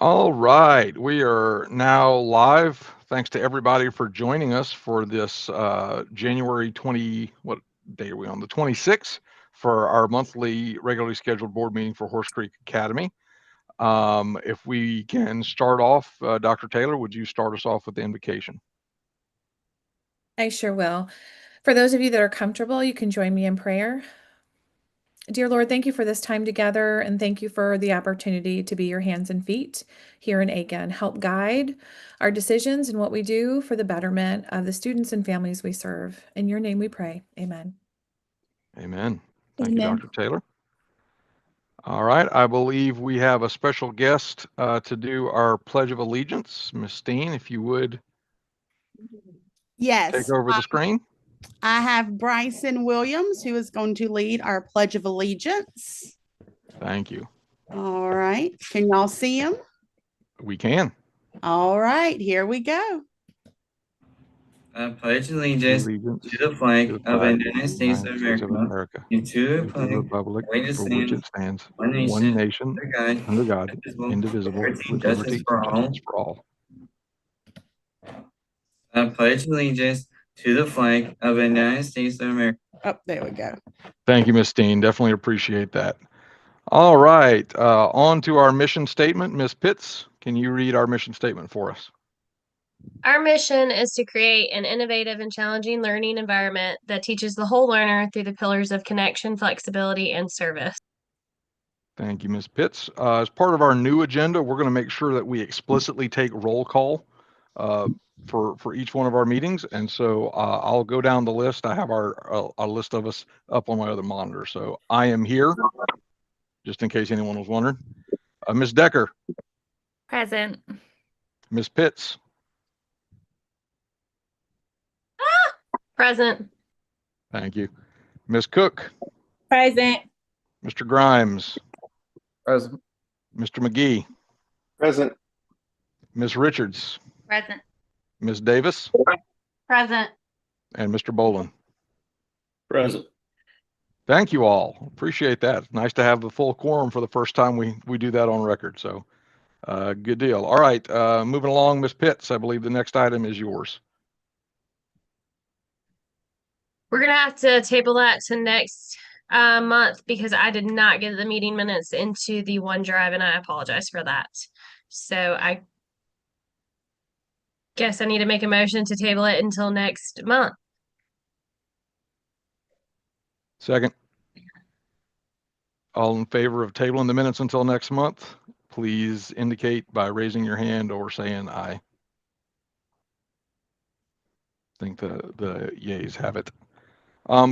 All right, we are now live. Thanks to everybody for joining us for this January 20, what day are we on? The 26th for our monthly regularly scheduled board meeting for Horse Creek Academy. If we can start off, Dr. Taylor, would you start us off with the invocation? I sure will. For those of you that are comfortable, you can join me in prayer. Dear Lord, thank you for this time together, and thank you for the opportunity to be your hands and feet here in Aiken. Help guide our decisions and what we do for the betterment of the students and families we serve. In your name we pray. Amen. Amen. Thank you, Dr. Taylor. All right, I believe we have a special guest to do our Pledge of Allegiance. Ms. Steen, if you would Yes, take over the screen. I have Bryson Williams, who is going to lead our Pledge of Allegiance. Thank you. All right. Can y'all see him? We can. All right. Here we go. I pledge allegiance to the flag of the United States of America and to the republic for which it stands, one nation, under God, indivisible, with liberty and justice for all. I pledge allegiance to the flag of the United States of America. Oh, there we go. Thank you, Ms. Steen. Definitely appreciate that. All right, on to our mission statement. Ms. Pitts, can you read our mission statement for us? Our mission is to create an innovative and challenging learning environment that teaches the whole learner through the pillars of connection, flexibility, and service. Thank you, Ms. Pitts. As part of our new agenda, we're going to make sure that we explicitly take roll call for each one of our meetings. And so I'll go down the list. I have a list of us up on my other monitor. So I am here, just in case anyone was wondering. Ms. Decker. Present. Ms. Pitts. Present. Thank you. Ms. Cook. Present. Mr. Grimes. Present. Mr. McGee. Present. Ms. Richards. Present. Ms. Davis. Present. And Mr. Boland. Present. Thank you all. Appreciate that. Nice to have the full quorum for the first time we do that on record. So good deal. All right, moving along, Ms. Pitts, I believe the next item is yours. We're going to have to table that to next month because I did not get the meeting minutes into the OneDrive, and I apologize for that. So I guess I need to make a motion to table it until next month. Second. All in favor of tabling the minutes until next month, please indicate by raising your hand or saying aye. I think the yeas have it.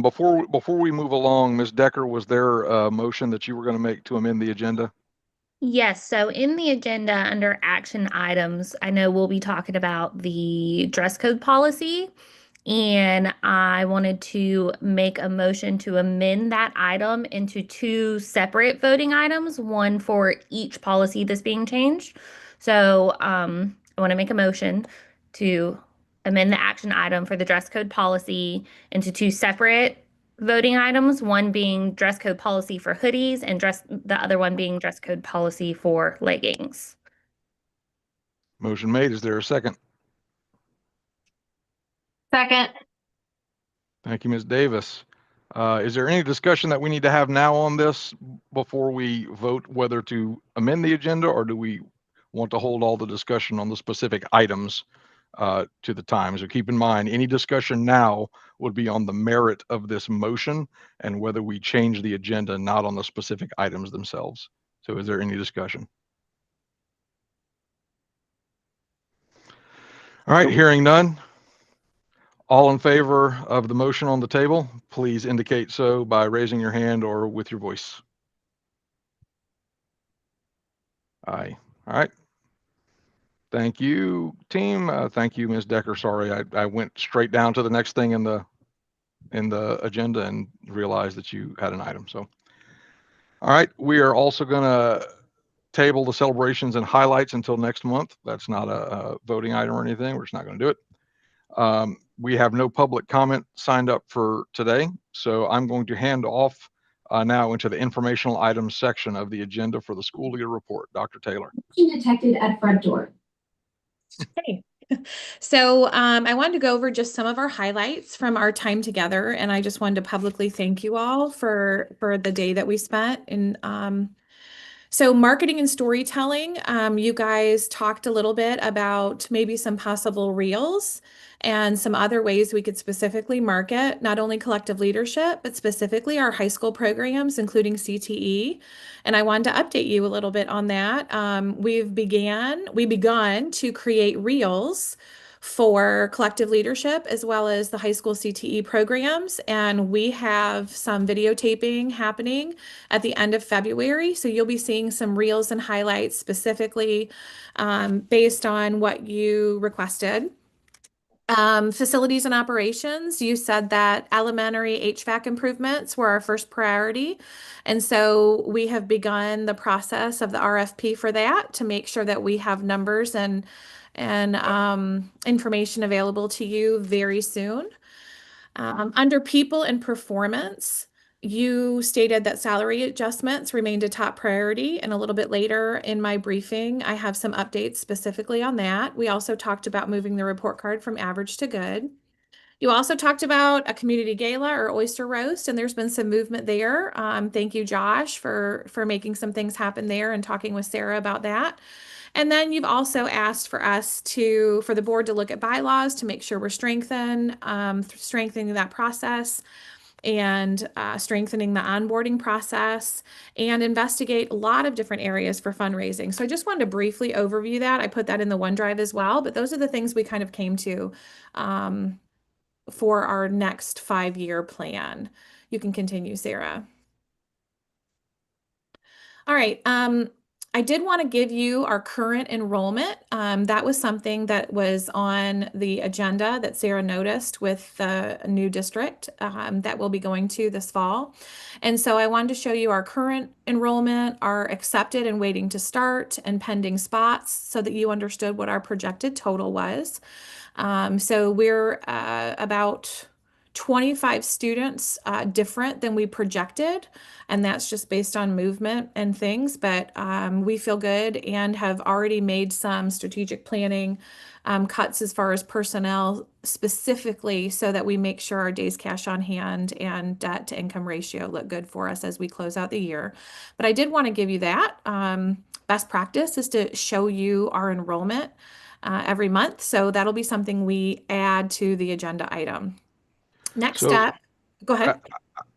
Before we move along, Ms. Decker, was there a motion that you were going to make to amend the agenda? Yes, so in the agenda under action items, I know we'll be talking about the dress code policy, and I wanted to make a motion to amend that item into two separate voting items, one for each policy that's being changed. So I want to make a motion to amend the action item for the dress code policy into two separate voting items, one being dress code policy for hoodies and the other one being dress code policy for leggings. Motion made. Is there a second? Second. Thank you, Ms. Davis. Is there any discussion that we need to have now on this before we vote whether to amend the agenda, or do we want to hold all the discussion on the specific items to the time? So keep in mind, any discussion now would be on the merit of this motion and whether we change the agenda, not on the specific items themselves. So is there any discussion? All right, hearing none. All in favor of the motion on the table, please indicate so by raising your hand or with your voice. Aye. All right. Thank you, team. Thank you, Ms. Decker. Sorry, I went straight down to the next thing in the agenda and realized that you had an item. So, all right, we are also going to table the celebrations and highlights until next month. That's not a voting item or anything. We're just not going to do it. We have no public comment signed up for today, so I'm going to hand off now into the informational items section of the agenda for the school leader report. Dr. Taylor. Detected at front door. Hey. So I wanted to go over just some of our highlights from our time together, and I just wanted to publicly thank you all for the day that we spent. And so marketing and storytelling, you guys talked a little bit about maybe some possible reels and some other ways we could specifically market not only collective leadership, but specifically our high school programs, including CTE. And I wanted to update you a little bit on that. We've begun to create reels for collective leadership as well as the high school CTE programs. And we have some videotaping happening at the end of February. So you'll be seeing some reels and highlights specifically based on what you requested. Facilities and operations, you said that elementary HVAC improvements were our first priority. And so we have begun the process of the RFP for that to make sure that we have numbers and information available to you very soon. Under people and performance, you stated that salary adjustments remained a top priority, and a little bit later in my briefing, I have some updates specifically on that. We also talked about moving the report card from average to good. You also talked about a community gala or oyster roast, and there's been some movement there. Thank you, Josh, for making some things happen there and talking with Sarah about that. And then you've also asked for for the board to look at bylaws to make sure we're strengthening that process and strengthening the onboarding process and investigate a lot of different areas for fundraising. So I just wanted to briefly overview that. I put that in the OneDrive as well, but those are the things we kind of came to for our next 5-year plan. You can continue, Sarah. All right. I did want to give you our current enrollment. That was something that was on the agenda that Sarah noticed with the new district that we'll be going to this fall. And so I wanted to show you our current enrollment, our accepted and waiting to start, and pending spots so that you understood what our projected total was. So we're about 25 students different than we projected, and that's just based on movement and things, but we feel good and have already made some strategic planning cuts as far as personnel specifically so that we make sure our days cash on hand and debt to income ratio look good for us as we close out the year. But I did want to give you that. Best practice is to show you our enrollment every month, so that'll be something we add to the agenda item. Next step, go ahead.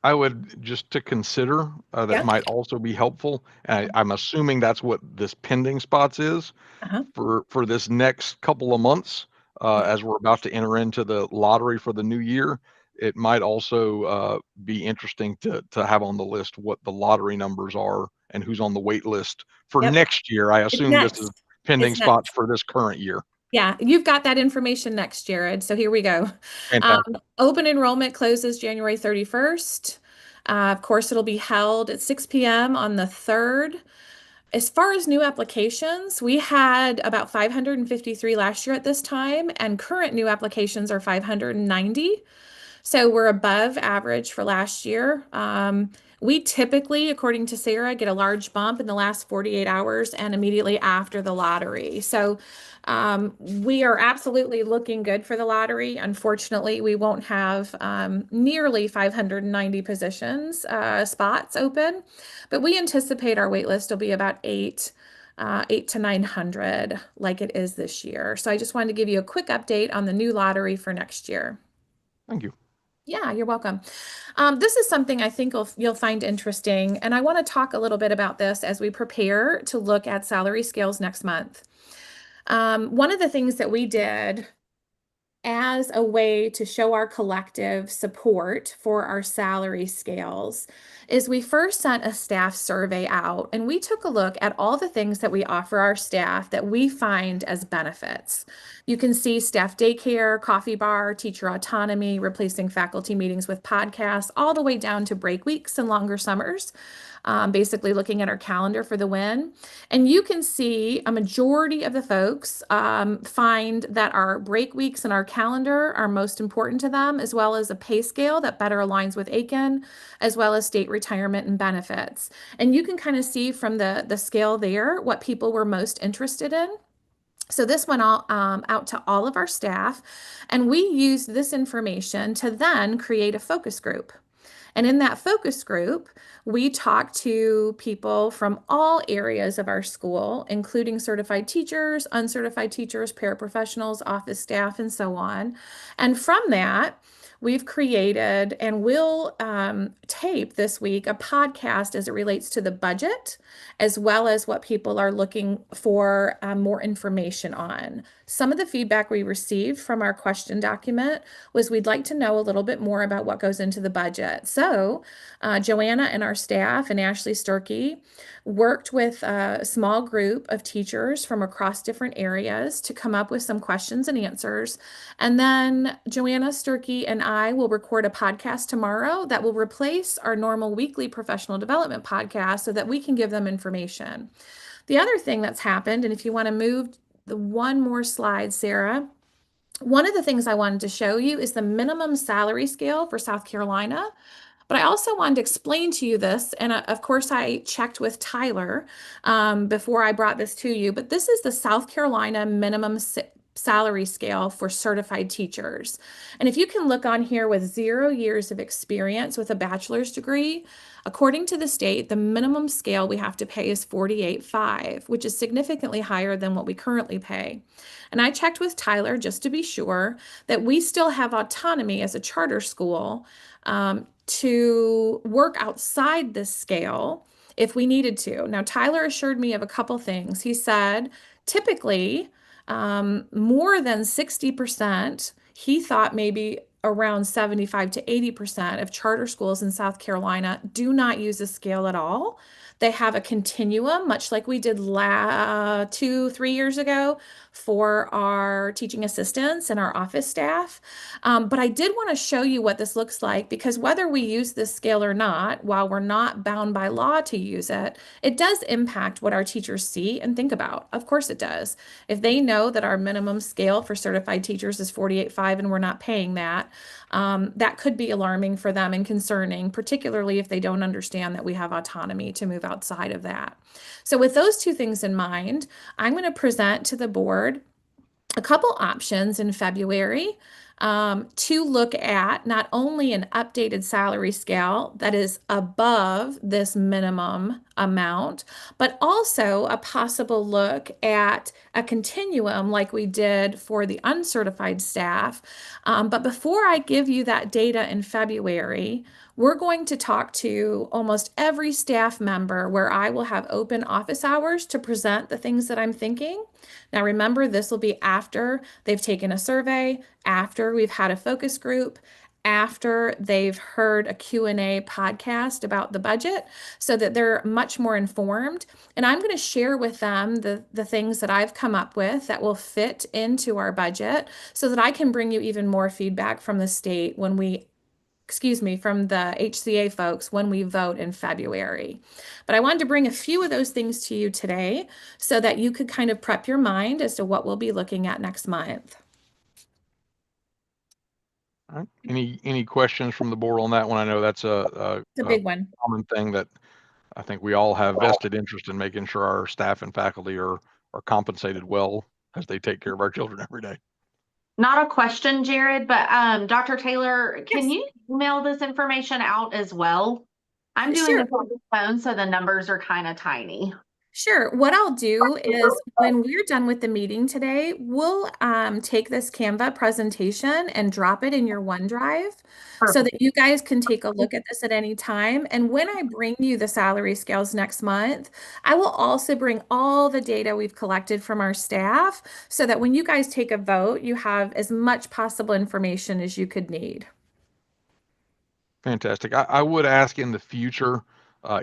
I would just to consider that might also be helpful. I'm assuming that's what this pending spots is for this next couple of months as we're about to enter into the lottery for the new year. It might also be interesting to have on the list what the lottery numbers are and who's on the wait list for next year. I assume this is pending spots for this current year. Yeah, you've got that information next, Jared. So here we go. Open enrollment closes January 31st. Of course, it'll be held at 6 p.m. on the 3rd. As far as new applications, we had about 553 last year at this time, and current new applications are 590. So we're above average for last year. We typically, according to Sarah, get a large bump in the last 48 hours and immediately after the lottery. So we are absolutely looking good for the lottery. Unfortunately, we won't have nearly 590 positions, spots open, but we anticipate our wait list will be about 800 to 900 like it is this year. So I just wanted to give you a quick update on the new lottery for next year. Thank you. Yeah, you're welcome. This is something I think you'll find interesting, and I want to talk a little bit about this as we prepare to look at salary scales next month. One of the things that we did as a way to show our collective support for our salary scales is we first sent a staff survey out, and we took a look at all the things that we offer our staff that we find as benefits. You can see staff daycare, coffee bar, teacher autonomy, replacing faculty meetings with podcasts, all the way down to break weeks and longer summers. basically looking at our calendar for the win. And you can see a majority of the folks find that our break weeks in our calendar are most important to them, as well as a pay scale that better aligns with Aiken, as well as state retirement and benefits. And you can kind of see from the scale there what people were most interested in. So this went all out to all of our staff, and we used this information to then create a focus group. And in that focus group, we talked to people from all areas of our school, including certified teachers, uncertified teachers, paraprofessionals, office staff, and so on. And from that, we've created and will tape this week a podcast as it relates to the budget, as well as what people are looking for more information on. Some of the feedback we received from our question document was we'd like to know a little bit more about what goes into the budget. So Joanna and our staff and Ashley Sturkey worked with a small group of teachers from across different areas to come up with some questions and answers. And then Joanna Sturkey and I will record a podcast tomorrow that will replace our normal weekly professional development podcast so that we can give them information. The other thing that's happened, and if you want to move the one more slide, Sarah, one of the things I wanted to show you is the minimum salary scale for South Carolina. But I also wanted to explain to you this, and of course I checked with Tyler before I brought this to you, but this is the South Carolina minimum salary scale for certified teachers. And if you can look on here with 0 years of experience with a bachelor's degree, according to the state, the minimum scale we have to pay is 48.5, which is significantly higher than what we currently pay. And I checked with Tyler just to be sure that we still have autonomy as a charter school to work outside this scale if we needed to. Now, Tyler assured me of a couple things. He said, typically, more than 60%, he thought maybe around 75 to 80% of charter schools in South Carolina do not use a scale at all. They have a continuum, much like we did 2-3 years ago for our teaching assistants and our office staff. But I did want to show you what this looks like, because whether we use this scale or not, while we're not bound by law to use it, it does impact what our teachers see and think about. Of course it does. If they know that our minimum scale for certified teachers is 48.5 and we're not paying that, that could be alarming for them and concerning, particularly if they don't understand that we have autonomy to move outside of that. So with those two things in mind, I'm going to present to the board a couple options in February to look at not only an updated salary scale that is above this minimum amount, but also a possible look at a continuum like we did for the uncertified staff. But before I give you that data in February, we're going to talk to almost every staff member where I will have open office hours to present the things that I'm thinking. Now, remember, this will be after they've taken a survey, after we've had a focus group, after they've heard a Q&A podcast about the budget, so that they're much more informed. And I'm going to share with them the things that I've come up with that will fit into our budget, so that I can bring you even more feedback from the state when we from the HCA folks when we vote in February. But I wanted to bring a few of those things to you today so that you could kind of prep your mind as to what we'll be looking at next month. All right. Any questions from the board on that one? I know that's a big one. Common thing that I think we all have vested interest in making sure our staff and faculty are compensated well as they take care of our children every day. Not a question, Jared, but Dr. Taylor, can you email this information out as well? I'm doing this on the phone, so the numbers are kind of tiny. Sure. What I'll do is when we're done with the meeting today, we'll take this Canva presentation and drop it in your OneDrive so that you guys can take a look at this at any time. And when I bring you the salary scales next month, I will also bring all the data we've collected from our staff so that when you guys take a vote, you have as much possible information as you could need. Fantastic. I would ask in the future,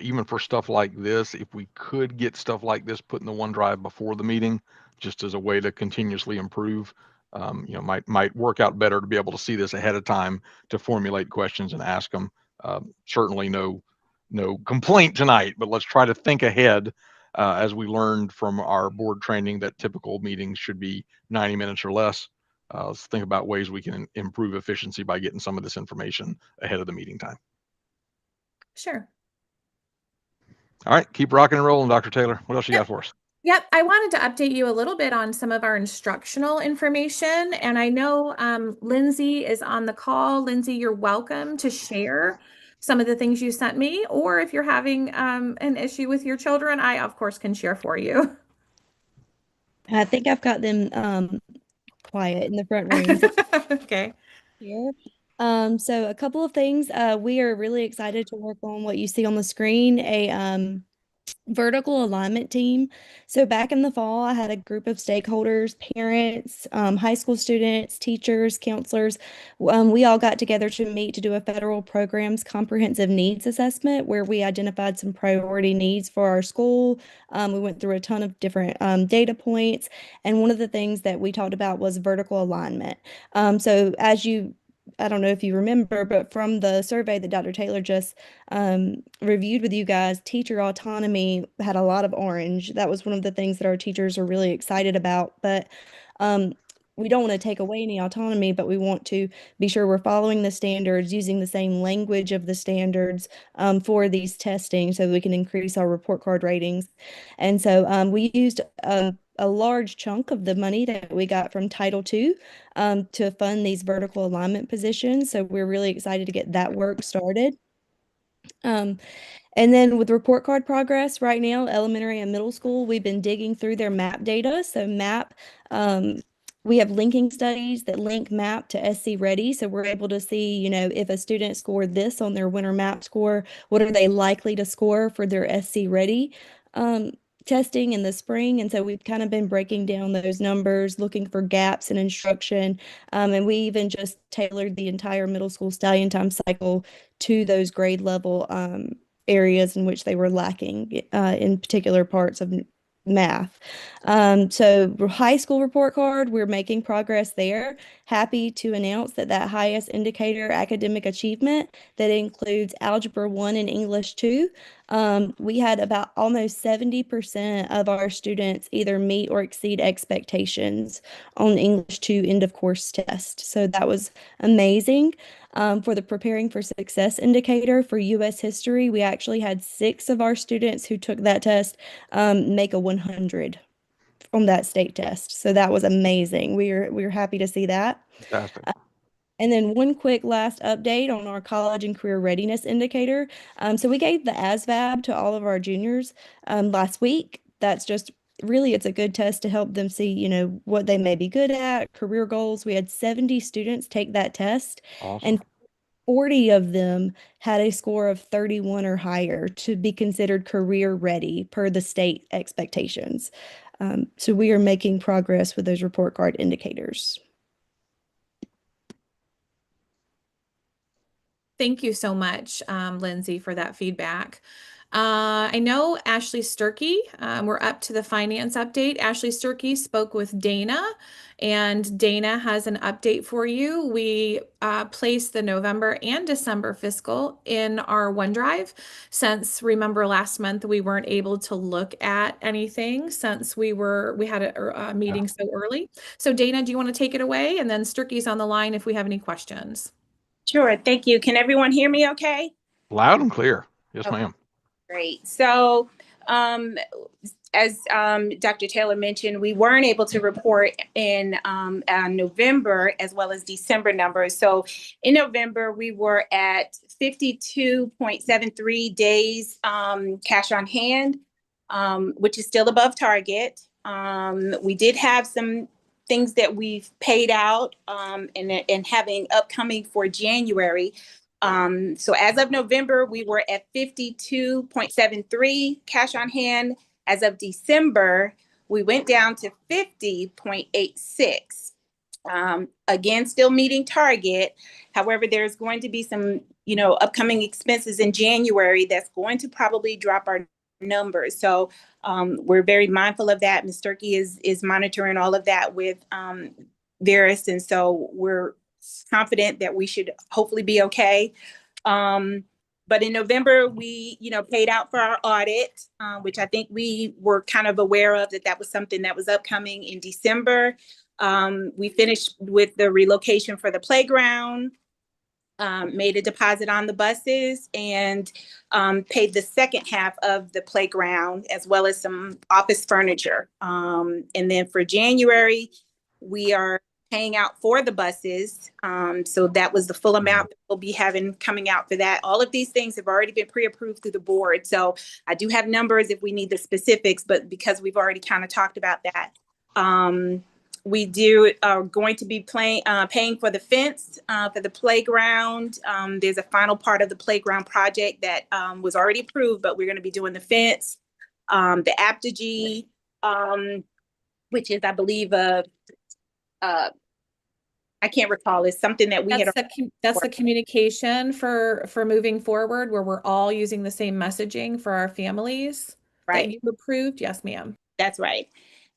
even for stuff like this, if we could get stuff like this put in the OneDrive before the meeting, just as a way to continuously improve, might work out better to be able to see this ahead of time to formulate questions and ask them. Certainly no no complaint tonight, but let's try to think ahead as we learned from our board training that typical meetings should be 90 minutes or less. Let's think about ways we can improve efficiency by getting some of this information ahead of the meeting time. Sure. All right, keep rocking and rolling, Dr. Taylor. What else you got for us? Yep, I wanted to update you a little bit on some of our instructional information. And I know Lindsay is on the call. Lindsay, you're welcome to share some of the things you sent me, or if you're having an issue with your children, I, of course, can share for you. I think I've got them quiet in the front room. Okay. Here. So a couple of things. We are really excited to work on what you see on the screen, a vertical alignment team. So back in the fall, I had a group of stakeholders, parents, high school students, teachers, counselors. We all got together to meet to do a federal program's comprehensive needs assessment where we identified some priority needs for our school. We went through a ton of different data points. And one of the things that we talked about was vertical alignment. So I don't know if you remember, but from the survey that Dr. Taylor just reviewed with you guys, teacher autonomy had a lot of orange. That was one of the things that our teachers are really excited about. But we don't want to take away any autonomy, but we want to be sure we're following the standards, using the same language of the standards for these testing so that we can increase our report card ratings. And so we used a large chunk of the money that we got from Title II to fund these vertical alignment positions. So we're really excited to get that work started. And then with report card progress right now, elementary and middle school, we've been digging through their MAP data. So MAP, we have linking studies that link MAP to SC Ready. So we're able to see, you know, if a student scored this on their winter MAP score, what are they likely to score for their SC Ready testing in the spring. And so we've kind of been breaking down those numbers, looking for gaps in instruction. And we even just tailored the entire middle school stallion time cycle to those grade level areas in which they were lacking in particular parts of math. So high school report card, we're making progress there. Happy to announce that that highest indicator academic achievement that includes Algebra 1 and English 2, we had about almost 70% of our students either meet or exceed expectations on English 2 end of course test. So that was amazing. For the Preparing for Success indicator for U.S. history, we actually had 6 of our students who took that test make a 100 on that state test. So that was amazing. We're happy to see that. Fantastic. And then one quick last update on our college and career readiness indicator. So we gave the ASVAB to all of our juniors last week. That's just really, it's a good test to help them see, you know, what they may be good at, career goals. We had 70 students take that test. Awesome. And 40 of them had a score of 31 or higher to be considered career ready per the state expectations. So we are making progress with those report card indicators. Thank you so much, Lindsay, for that feedback. I know Ashley Sturkey, we're up to the finance update. Ashley Sturkey spoke with Dana, and Dana has an update for you. We placed the November and December fiscal in our OneDrive since, remember, last month we weren't able to look at anything since we had a meeting so early. So Dana, do you want to take it away? And then Sturkey's on the line if we have any questions. Sure. Thank you. Can everyone hear me okay? Loud and clear. Yes, Okay. ma'am. Great. So as Dr. Taylor mentioned, we weren't able to report in November as well as December numbers. So in November, we were at 52.73 days cash on hand, which is still above target. We did have some things that we've paid out and having upcoming for January. So as of November, we were at 52.73 cash on hand. As of December, we went down to 50.86. Again, still meeting target. However, there's going to be some, upcoming expenses in January that's going to probably drop our numbers. So we're very mindful of that. Ms. Sturkey is monitoring all of that with Veris. And so we're confident that we should hopefully be okay. But in November, we, paid out for our audit, which I think we were kind of aware of that was something that was upcoming in December. We finished with the relocation for the playground, made a deposit on the buses, and paid the second half of the playground as well as some office furniture. And then for January, we are paying out for the buses. So that was the full amount that we'll be having coming out for that. All of these things have already been pre-approved through the board. So I do have numbers if we need the specifics, but because we've already kind of talked about that. We are going to be paying for the fence for the playground. There's a final part of the playground project that was already approved, but we're going to be doing the fence, the aptogy, which is, I believe, I can't recall. It's something that we that's the communication for moving forward, where we're all using the same messaging for our families. Right. That you approved. Yes, ma'am. That's right.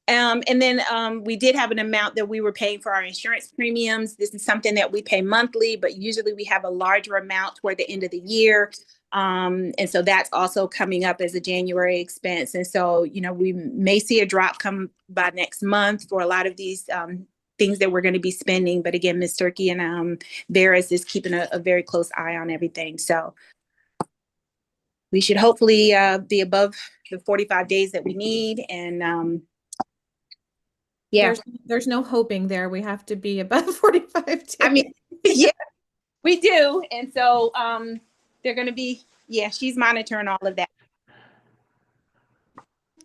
And then we did have an amount that we were paying for our insurance premiums. This is something that we pay monthly, but usually we have a larger amount toward the end of the year. And so that's also coming up as a January expense. And so, we may see a drop come by next month for a lot of these things that we're going to be spending. But again, Ms. Turkey and Veras is keeping a very close eye on everything. So we should hopefully be above the 45 days that we need. And yeah, there's no hoping there. We have to be above 45 days. I mean, yeah, we do. And so they're going to be, she's monitoring all of that.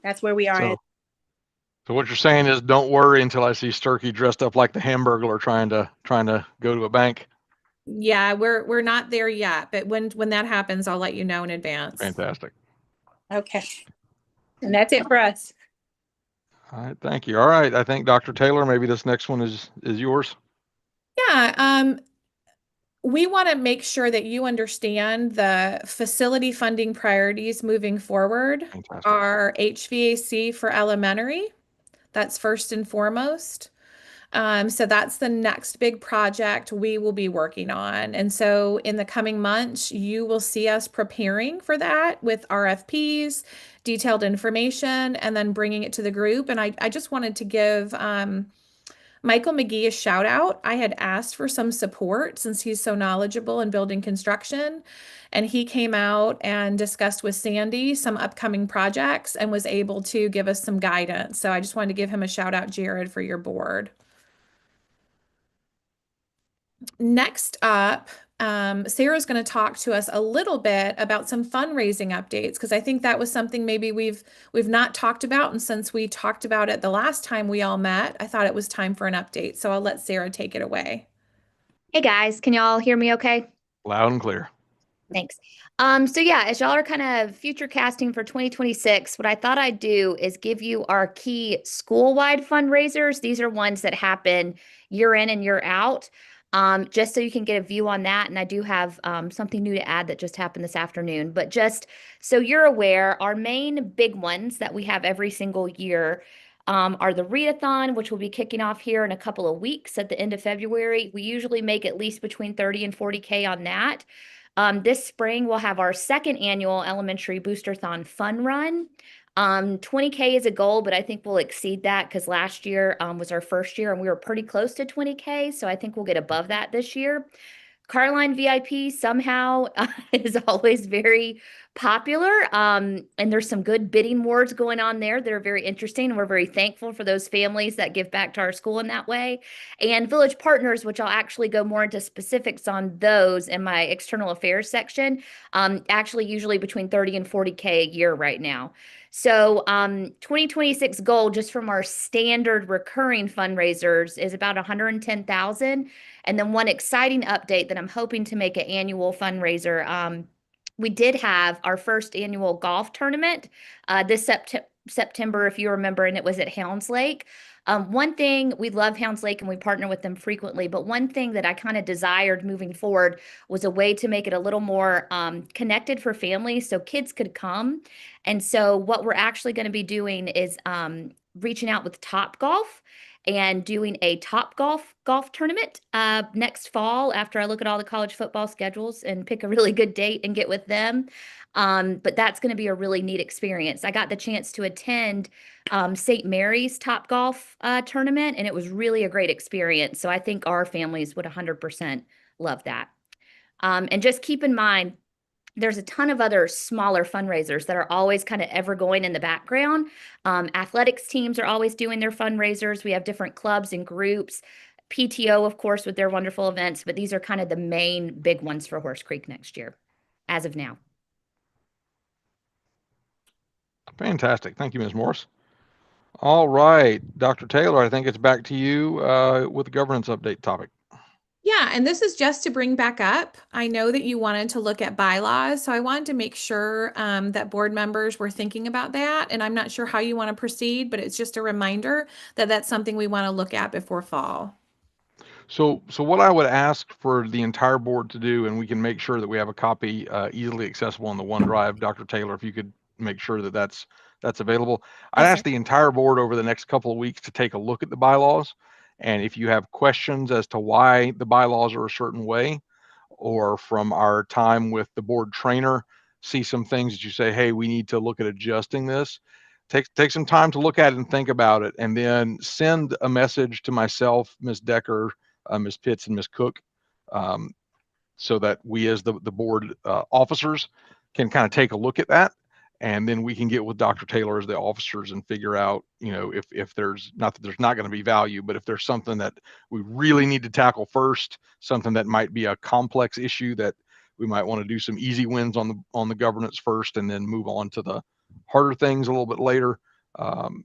That's where we are. So what you're saying is, don't worry until I see Sturkey dressed up like the Hamburglar trying to go to a bank. Yeah, we're not there yet, but when that happens, I'll let you know in advance. Fantastic. Okay. And that's it for us. All right, thank you. All right, I think Dr. Taylor, maybe this next one is yours. Yeah, we want to make sure that you understand the facility funding priorities moving forward. Fantastic. Are HVAC for elementary. That's first and foremost. So that's the next big project we will be working on. And so in the coming months, you will see us preparing for that with RFPs, detailed information, and then bringing it to the group. And I just wanted to give Michael McGee a shout out. I had asked for some support since he's so knowledgeable in building construction. And he came out and discussed with Sandy some upcoming projects and was able to give us some guidance. So I just wanted to give him a shout out, Jared, for your board. Next up, Sarah's going to talk to us a little bit about some fundraising updates, because I think that was something maybe we've not talked about. And since we talked about it the last time we all met, I thought it was time for an update. So I'll let Sarah take it away. Hey guys, can y'all hear me okay? Loud and clear. Thanks. So yeah, as y'all are kind of future casting for 2026, what I thought I'd do is give you our key school-wide fundraisers. These are ones that happen year in and year out. Just so you can get a view on that. And I do have something new to add that just happened this afternoon. But just so you're aware, our main big ones that we have every single year are the readathon, which will be kicking off here in a couple of weeks at the end of February. We usually make at least between 30 and 40K on that. This spring, we'll have our second annual elementary boosterthon fun run. 20K is a goal, but I think we'll exceed that because last year was our first year and we were pretty close to 20K. So I think we'll get above that this year. Carline VIP somehow is always very popular. And there's some good bidding wars going on there that are very interesting. And we're very thankful for those families that give back to our school in that way. And Village Partners, which I'll actually go more into specifics on those in my external affairs section, actually usually between 30 and 40K a year right now. So 2026 goal just from our standard recurring fundraisers is about 110,000. And then one exciting update that I'm hoping to make an annual fundraiser. We did have our first annual golf tournament this September, if you remember, and it was at Hounds Lake. One thing, we love Hounds Lake and we partner with them frequently, but one thing that I kind of desired moving forward was a way to make it a little more connected for families so kids could come. And so what we're actually going to be doing is reaching out with Top Golf and doing a Top golf tournament next fall after I look at all the college football schedules and pick a really good date and get with them. But that's going to be a really neat experience. I got the chance to attend St. Mary's Top Golf tournament, and it was really a great experience. So I think our families would 100% love that. And just keep in mind, there's a ton of other smaller fundraisers that are always kind of ever going in the background. Athletics teams are always doing their fundraisers. We have different clubs and groups. PTO, of course, with their wonderful events, but these are kind of the main big ones for Horse Creek next year, as of now. Fantastic. Thank you, Ms. Morris. All right, Dr. Taylor, I think it's back to you with the governance update topic. Yeah, and this is just to bring back up. I know that you wanted to look at bylaws, so I wanted to make sure that board members were thinking about that. And I'm not sure how you want to proceed, but it's just a reminder that that's something we want to look at before fall. So what I would ask for the entire board to do, and we can make sure that we have a copy easily accessible on the OneDrive, Dr. Taylor, if you could make sure that that's available. I'd ask the entire board over the next couple of weeks to take a look at the bylaws. And if you have questions as to why the bylaws are a certain way, or from our time with the board trainer, see some things that you say, hey, we need to look at adjusting this. Take some time to look at it and think about it, and then send a message to myself, Ms. Decker, Ms. Pitts, and Ms. Cook, so that we as the board officers can kind of take a look at that. And then we can get with Dr. Taylor as the officers and figure out, if there's not that there's not going to be value, but if there's something that we really need to tackle first, something that might be a complex issue that we might want to do some easy wins on the governance first, and then move on to the harder things a little bit later.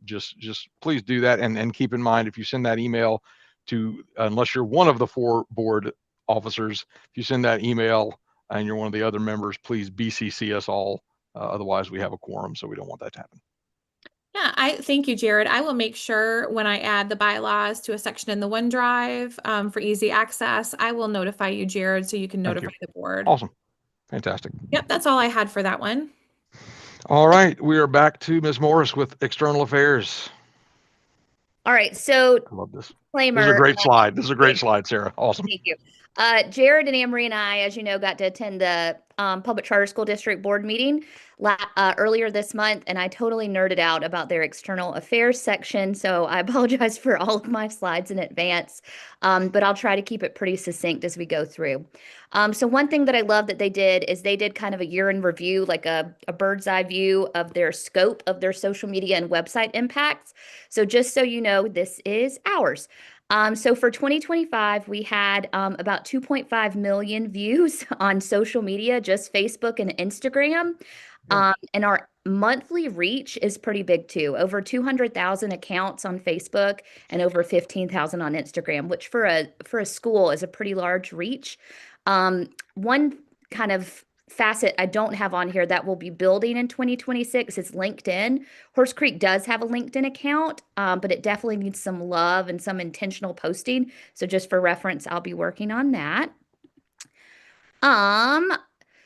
Just please do that, and keep in mind, if you send that email to, unless you're one of the 4 board officers, if you send that email and you're one of the other members, please BCC us all. Otherwise, we have a quorum, so we don't want that to happen. Yeah, thank you, Jared. I will make sure when I add the bylaws to a section in the OneDrive for easy access, I will notify you, Jared, so you can notify the board. Awesome. Fantastic. Yep, that's all I had for that one. All right, we are back to Ms. Morris with External Affairs. All right, so I love this. Disclaimer. This is a great slide. This is a great slide, Sarah. Awesome. Thank you. Jared and Amory and I, as you know, got to attend the Public Charter School District Board meeting earlier this month, and I totally nerded out about their external affairs section, so I apologize for all of my slides in advance, but I'll try to keep it pretty succinct as we go through. So one thing that I love that they did is they did kind of a year in review, like a bird's eye view of their scope of their social media and website impacts. So just so you know, this is ours. So for 2025, we had about 2.5 million views on social media, just Facebook and Instagram. And our monthly reach is pretty big too. Over 200,000 accounts on Facebook and over 15,000 on Instagram, which for a school is a pretty large reach. One kind of facet I don't have on here that will be building in 2026 is LinkedIn. Horse Creek does have a LinkedIn account, but it definitely needs some love and some intentional posting. So just for reference, I'll be working on that.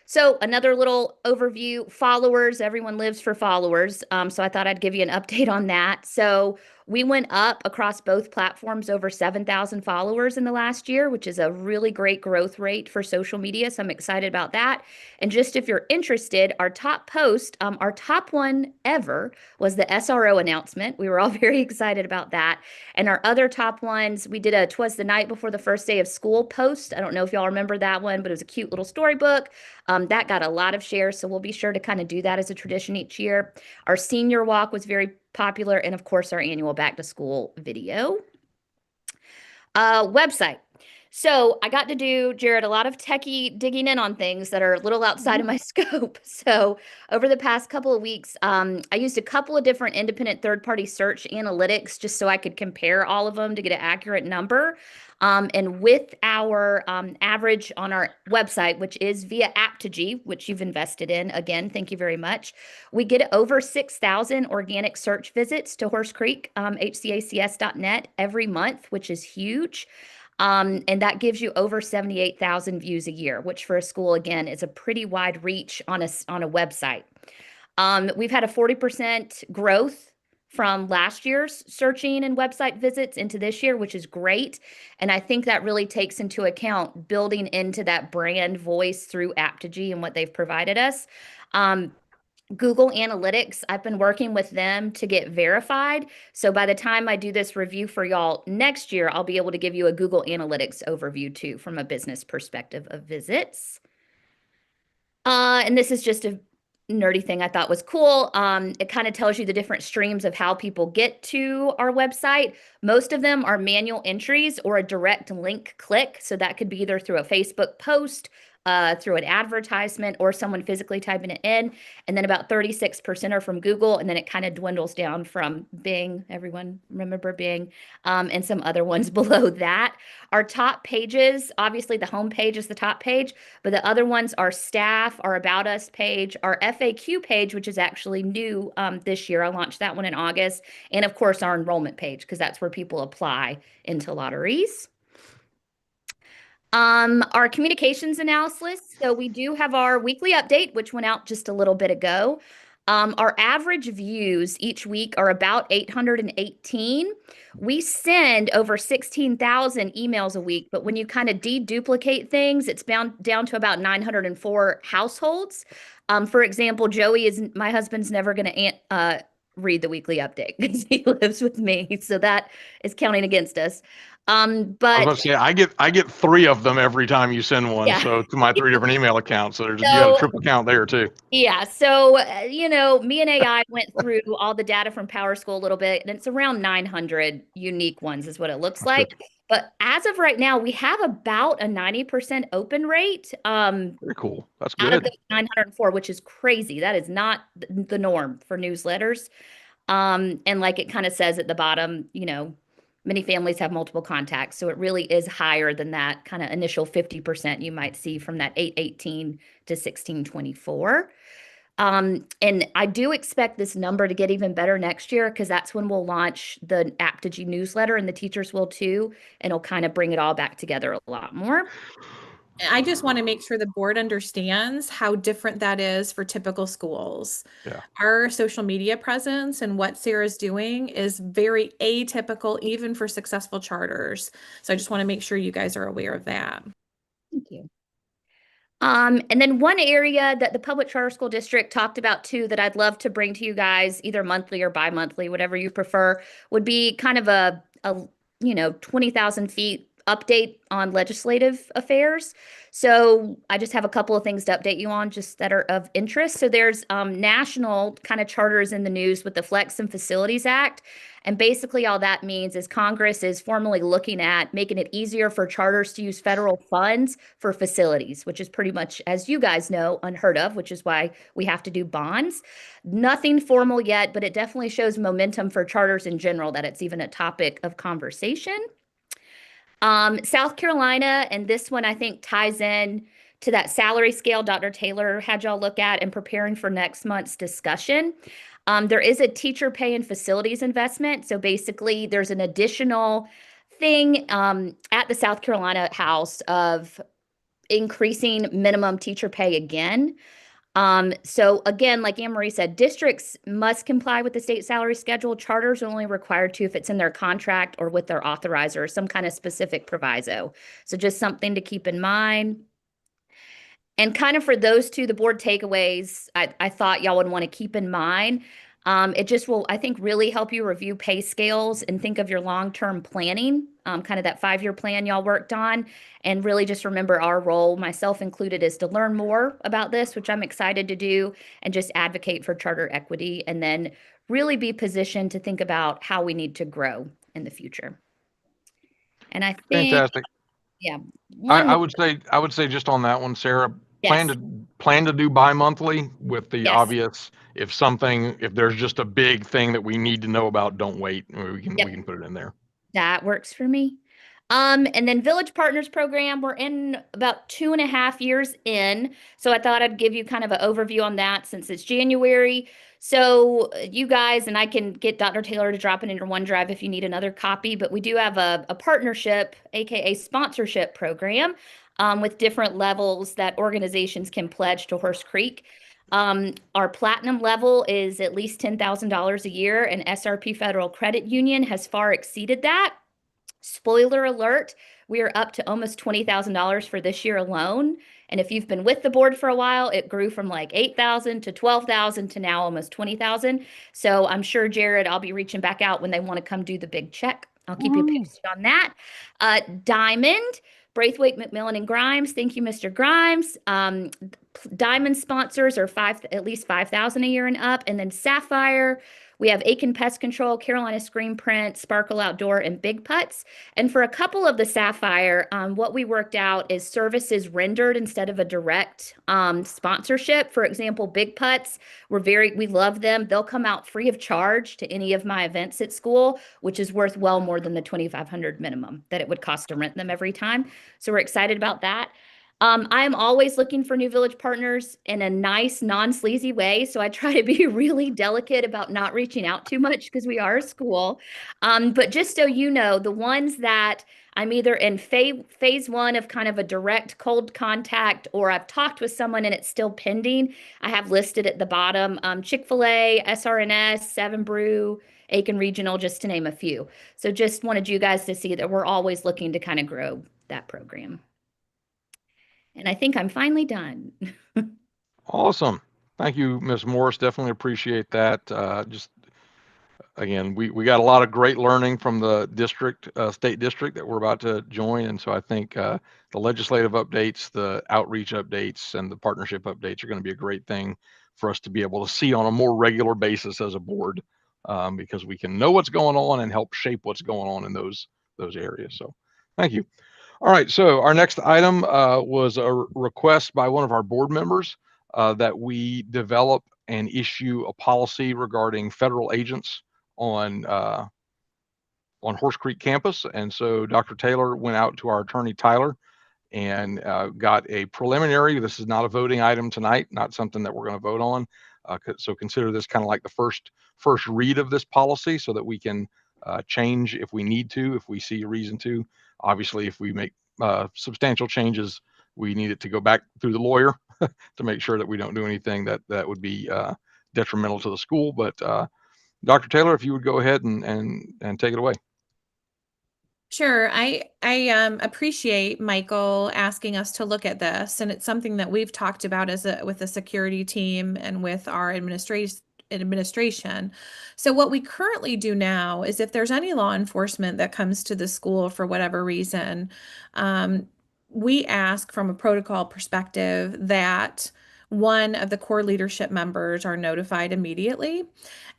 So another little overview, followers, everyone lives for followers. So I thought I'd give you an update on that. So we went up across both platforms over 7,000 followers in the last year, which is a really great growth rate for social media. So I'm excited about that. And just if you're interested, our top post, our top one ever was the SRO announcement. We were all very excited about that. And our other top ones, we did a 'Twas the Night Before the First Day of School post. I don't know if y'all remember that one, but it was a cute little storybook. That got a lot of shares, so we'll be sure to kind of do that as a tradition each year. Our senior walk was very popular, and of course, our annual back to school video. Website. So I got to do, Jared, a lot of techie digging in on things that are a little outside of my scope. So over the past couple of weeks, I used a couple of different independent third-party search analytics just so I could compare all of them to get an accurate number. And with our average on our website, which is via Aptogy, which you've invested in, again, thank you very much. We get over 6,000 organic search visits to Horse Creek, hcacs.net every month, which is huge. And that gives you over 78,000 views a year, which for a school, again, is a pretty wide reach on a website. We've had a 40% growth from last year's searching and website visits into this year, which is great. And I think that really takes into account building into that brand voice through Aptigee and what they've provided us. Google Analytics, I've been working with them to get verified. So by the time I do this review for y'all next year, I'll be able to give you a Google Analytics overview too from a business perspective of visits. And this is just a nerdy thing I thought was cool. It kind of tells you the different streams of how people get to our website. Most of them are manual entries or a direct link click. So that could be either through a Facebook post, through an advertisement, or someone physically typing it in. And then about 36% are from Google. And then it kind of dwindles down from Bing. Everyone remember Bing, and some other ones below that. Our top pages, obviously the home page is the top page, but the other ones are staff, our About Us page, our FAQ page, which is actually new this year. I launched that one in August. And of course, our enrollment page, because that's where people apply into lotteries. Our communications analysis. So we do have our weekly update, which went out just a little bit ago. Our average views each week are about 818. We send over 16,000 emails a week, but when you kind of deduplicate things, it's down to about 904 households. For example, my husband's never going to read the weekly update because he lives with me. So that is counting against us. I was But going to say, I get 3 of them every time you send one. yeah. So to my 3 different email accounts. So you got So a triple count there too. yeah, so me and AI went through all the data from PowerSchool a little bit, and it's around 900 unique ones is what it looks That's like. good. But as of right now, we have about a 90% open rate. Very cool. That's Out of good. those 904, which is crazy. That is not the norm for newsletters. And like it kind of says at the bottom, many families have multiple contacts. So it really is higher than that kind of initial 50% you might see from that 818 to 1624. And I do expect this number to get even better next year because that's when we'll launch the Aptigee newsletter, and the teachers will too. And it'll kind of bring it all back together a lot more. I just want to make sure the board understands how different that is for typical schools. Yeah. Our social media presence and what Sarah's doing is very atypical, even for successful charters. So I just want to make sure you guys are aware of that. Thank you. And then one area that the public charter school district talked about too that I'd love to bring to you guys either monthly or bi-monthly, whatever you prefer, would be kind of a 20,000 feet update on legislative affairs. So I just have a couple of things to update you on just that are of interest. So there's national kind of charters in the news with the Flex and Facilities Act. And basically all that means is Congress is formally looking at making it easier for charters to use federal funds for facilities, which is pretty much, as you guys know, unheard of, which is why we have to do bonds. Nothing formal yet, but it definitely shows momentum for charters in general that it's even a topic of conversation. South Carolina, and this one I think ties in to that salary scale Dr. Taylor had y'all look at and preparing for next month's discussion. There is a teacher pay and facilities investment. So basically there's an additional thing at the South Carolina House of increasing minimum teacher pay again. So again, like Anne-Marie said, districts must comply with the state salary schedule. Charters are only required to if it's in their contract or with their authorizer or some kind of specific proviso. So just something to keep in mind. And kind of for those two, the board takeaways, I thought y'all would want to keep in mind. It just will, I think, really help you review pay scales and think of your long-term planning, kind of that 5-year plan y'all worked on. And really just remember our role, myself included, is to learn more about this, which I'm excited to do, and just advocate for charter equity, and then really be positioned to think about how we need to grow in the future. And I think, fantastic. Yeah. I would say just on that one, Sarah, Yes. plan to do bi-monthly with the Yes. obvious. If there's just a big thing that we need to know about, don't wait. We can put it in there. That works for me. And then Village Partners Program, we're in about 2.5 years in. So I thought I'd give you kind of an overview on that since it's January. So you guys, and I can get Dr. Taylor to drop it into OneDrive if you need another copy, but we do have a partnership, AKA sponsorship program, with different levels that organizations can pledge to Horse Creek. Our platinum level is at least $10,000 a year, and SRP Federal Credit Union has far exceeded that. Spoiler alert, we are up to almost $20,000 for this year alone. And if you've been with the board for a while, it grew from like 8,000 to 12,000 to now almost 20,000. So I'm sure, Jared, I'll be reaching back out when they want to come do the big check. I'll keep you posted on that. Diamond, Braithwaite, McMillan, and Grimes. Thank you, Mr. Grimes. Diamond sponsors are at least 5,000 a year and up. And then Sapphire, we have Aiken Pest Control, Carolina Screen Print, Sparkle Outdoor, and Big Putts. And for a couple of the Sapphire, what we worked out is services rendered instead of a direct sponsorship. For example, Big Putts, we love them. They'll come out free of charge to any of my events at school, which is worth well more than the $2,500 minimum that it would cost to rent them every time. So we're excited about that. I am always looking for new village partners in a nice, non-sleazy way. So I try to be really delicate about not reaching out too much because we are a school. But just so you know, the ones that I'm either in phase one of kind of a direct cold contact, or I've talked with someone and it's still pending, I have listed at the bottom, Chick-fil-A, SRNS, Seven Brew, Aiken Regional, just to name a few. So just wanted you guys to see that we're always looking to kind of grow that program. And I think I'm finally done. Awesome. Thank you, Ms. Morris. Definitely appreciate that. Just again, we got a lot of great learning from the district, state district that we're about to join. And so I think the legislative updates, the outreach updates, and the partnership updates are going to be a great thing for us to be able to see on a more regular basis as a board, because we can know what's going on and help shape what's going on in those areas. So thank you. All right, so our next item was a request by one of our board members that we develop and issue a policy regarding federal agents on Horse Creek campus. And so Dr. Taylor went out to our attorney, Tyler, and got a preliminary. This is not a voting item tonight, not something that we're going to vote on. So consider this kind of like the first read of this policy so that we can change if we need to, if we see a reason to. Obviously, if we make substantial changes, we need it to go back through the lawyer to make sure that we don't do anything that would be detrimental to the school. But Dr. Taylor, if you would go ahead and take it away. Sure. I appreciate Michael asking us to look at this, and it's something that we've talked about with the security team and with our administration. So what we currently do now is if there's any law enforcement that comes to the school for whatever reason, we ask from a protocol perspective that one of the core leadership members are notified immediately.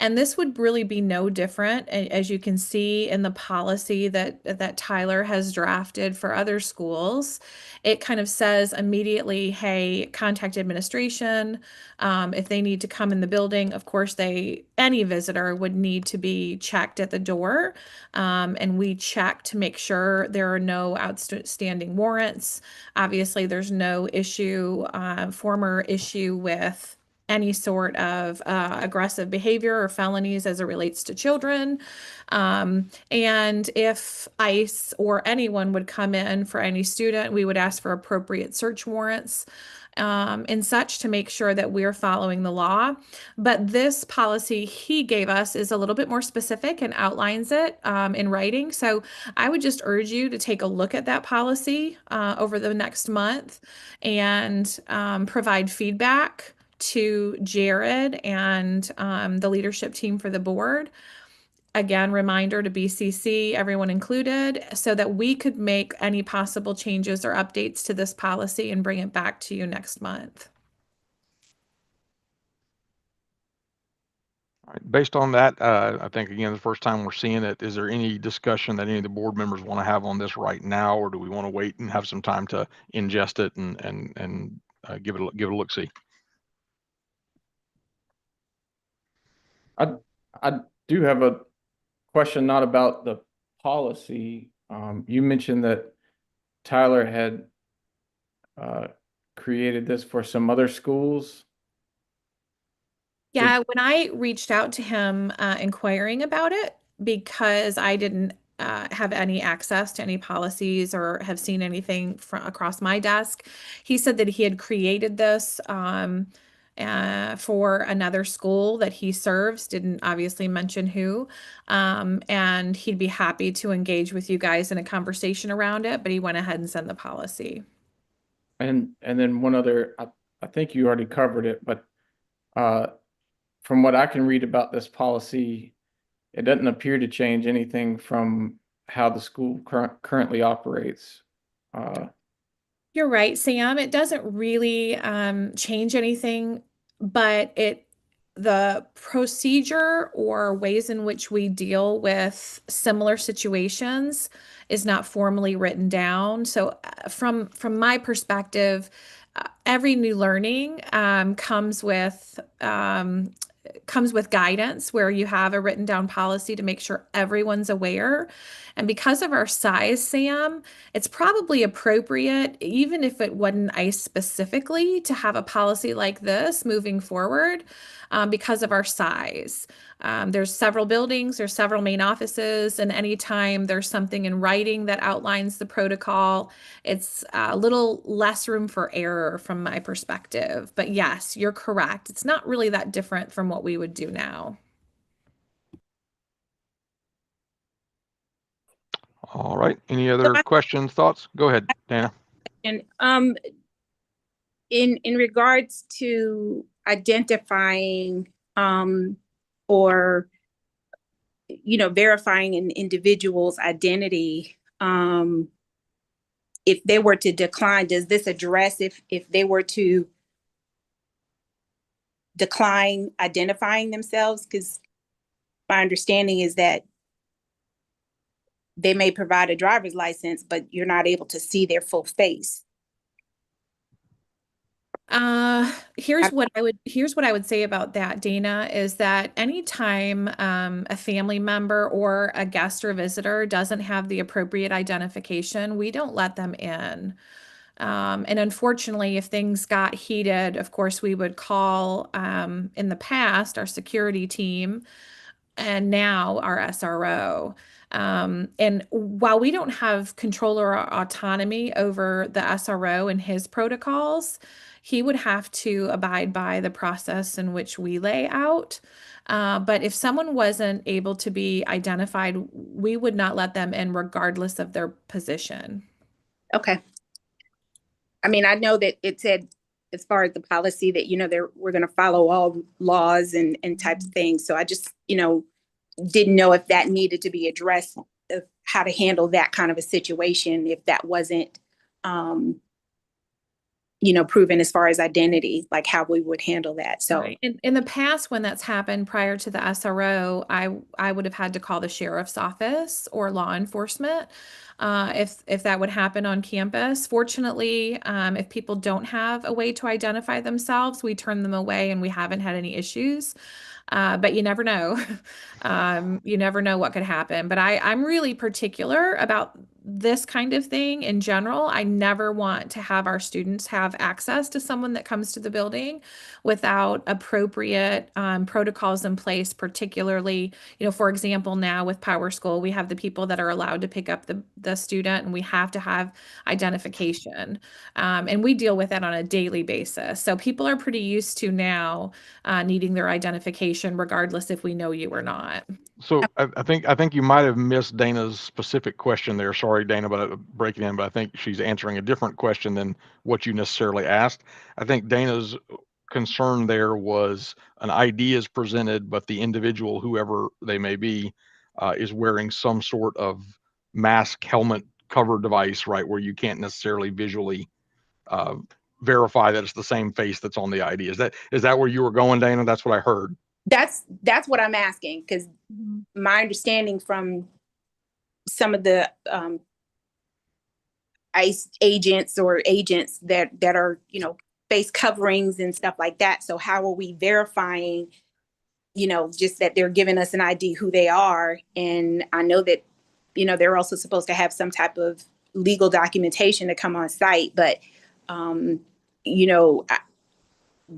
And this would really be no different, as you can see in the policy that Tyler has drafted for other schools. It kind of says immediately, hey, contact administration. If they need to come in the building, of course, any visitor would need to be checked at the door. And we check to make sure there are no outstanding warrants. Obviously, there's no former issue with any sort of aggressive behavior or felonies as it relates to children. And if ICE or anyone would come in for any student, we would ask for appropriate search warrants and such to make sure that we're following the law. But this policy he gave us is a little bit more specific and outlines it in writing. So I would just urge you to take a look at that policy over the next month and provide feedback to Jared and the leadership team for the board. Again, reminder to BCC, everyone included, so that we could make any possible changes or updates to this policy and bring it back to you next month. All right. Based on that, I think, again, the first time we're seeing it, is there any discussion that any of the board members want to have on this right now, or do we want to wait and have some time to ingest it and give it a look-see? I do have a question, not about the policy. You mentioned that Tyler had created this for some other schools. Yeah, when I reached out to him inquiring about it, because I didn't have any access to any policies or have seen anything across my desk, he said that he had created this for another school that he serves, didn't obviously mention who. And he'd be happy to engage with you guys in a conversation around it, but he went ahead and sent the policy. And then one other, I think you already covered it, but from what I can read about this policy, it doesn't appear to change anything from how the school currently operates. You're right, Sam. It doesn't really change anything, but the procedure or ways in which we deal with similar situations is not formally written down. So, from my perspective, every new learning comes with guidance where you have a written down policy to make sure everyone's aware. And because of our size, Sam, it's probably appropriate, even if it wasn't ICE specifically, to have a policy like this moving forward because of our size. There's several buildings, there's several main offices, and anytime there's something in writing that outlines the protocol, it's a little less room for error from my perspective. But yes, you're correct. It's not really that different from what we would do now. All right. Any other questions, thoughts? Go ahead, Dana. And in regards to identifying or verifying an individual's identity, if they were to decline, does this address if they were to decline identifying themselves? Because my understanding is that they may provide a driver's license, but you're not able to see their full face. Here's what I would say about that, Dana, is that anytime a family member or a guest or visitor doesn't have the appropriate identification, we don't let them in. And unfortunately, if things got heated, of course, we would call in the past our security team and now our SRO. And while we don't have control or autonomy over the SRO and his protocols, he would have to abide by the process in which we lay out. But if someone wasn't able to be identified, we would not let them in regardless of their position. Okay. I mean, I know that it said, as far as the policy, that, we're going to follow all laws and types of things. So I just, didn't know if that needed to be addressed, of how to handle that kind of a situation if that wasn't, proven as far as identity, like how we would handle that. So right. In the past, when that's happened prior to the SRO, I would have had to call the sheriff's office or law enforcement if that would happen on campus. Fortunately, if people don't have a way to identify themselves, we turn them away and we haven't had any issues. But you never know. You never know what could happen. But I'm really particular about this kind of thing in general. I never want to have our students have access to someone that comes to the building without appropriate protocols in place, particularly, for example, now with Power School, we have the people that are allowed to pick up the student, and we have to have identification. And we deal with that on a daily basis. So people are pretty used to now needing their identification regardless if we know you or not. So I think you might have missed Dana's specific question there. Sorry, Dana, but breaking in, but I think she's answering a different question than what you necessarily asked. I think Dana's concern there was an ID is presented, but the individual, whoever they may be, is wearing some sort of mask, helmet, cover device, right, where you can't necessarily visually verify that it's the same face that's on the ID. Is that where you were going, Dana? That's what I heard. That's what I'm asking, because my understanding from some of the ICE agents or agents that are, face coverings and stuff like that. So how are we verifying, just that they're giving us an ID who they are? And I know that, they're also supposed to have some type of legal documentation to come on site, but,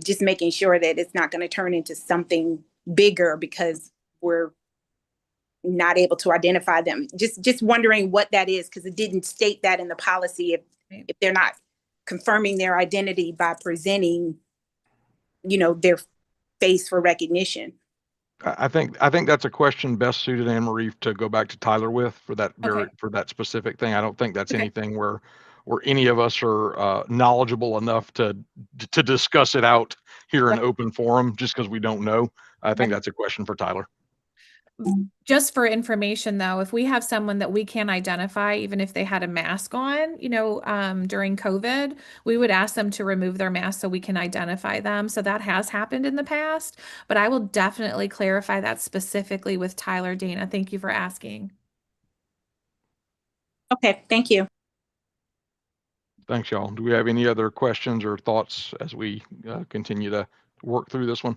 just making sure that it's not going to turn into something bigger because we're not able to identify them. Just wondering what that is, because it didn't state that in the policy if they're not confirming their identity by presenting their face for recognition. I think that's a question best suited, Anne Marie, to go back to Tyler with for that for that specific thing. I don't think that's anything where any of us are knowledgeable enough to discuss it out here in open forum just because we don't know. I think that's a question for Tyler. Just for information though, if we have someone that we can identify, even if they had a mask on, during COVID, we would ask them to remove their mask so we can identify them. So that has happened in the past, but I will definitely clarify that specifically with Tyler. Dana, thank you for asking. Okay, thank you. Thanks, y'all. Do we have any other questions or thoughts as we continue to work through this one?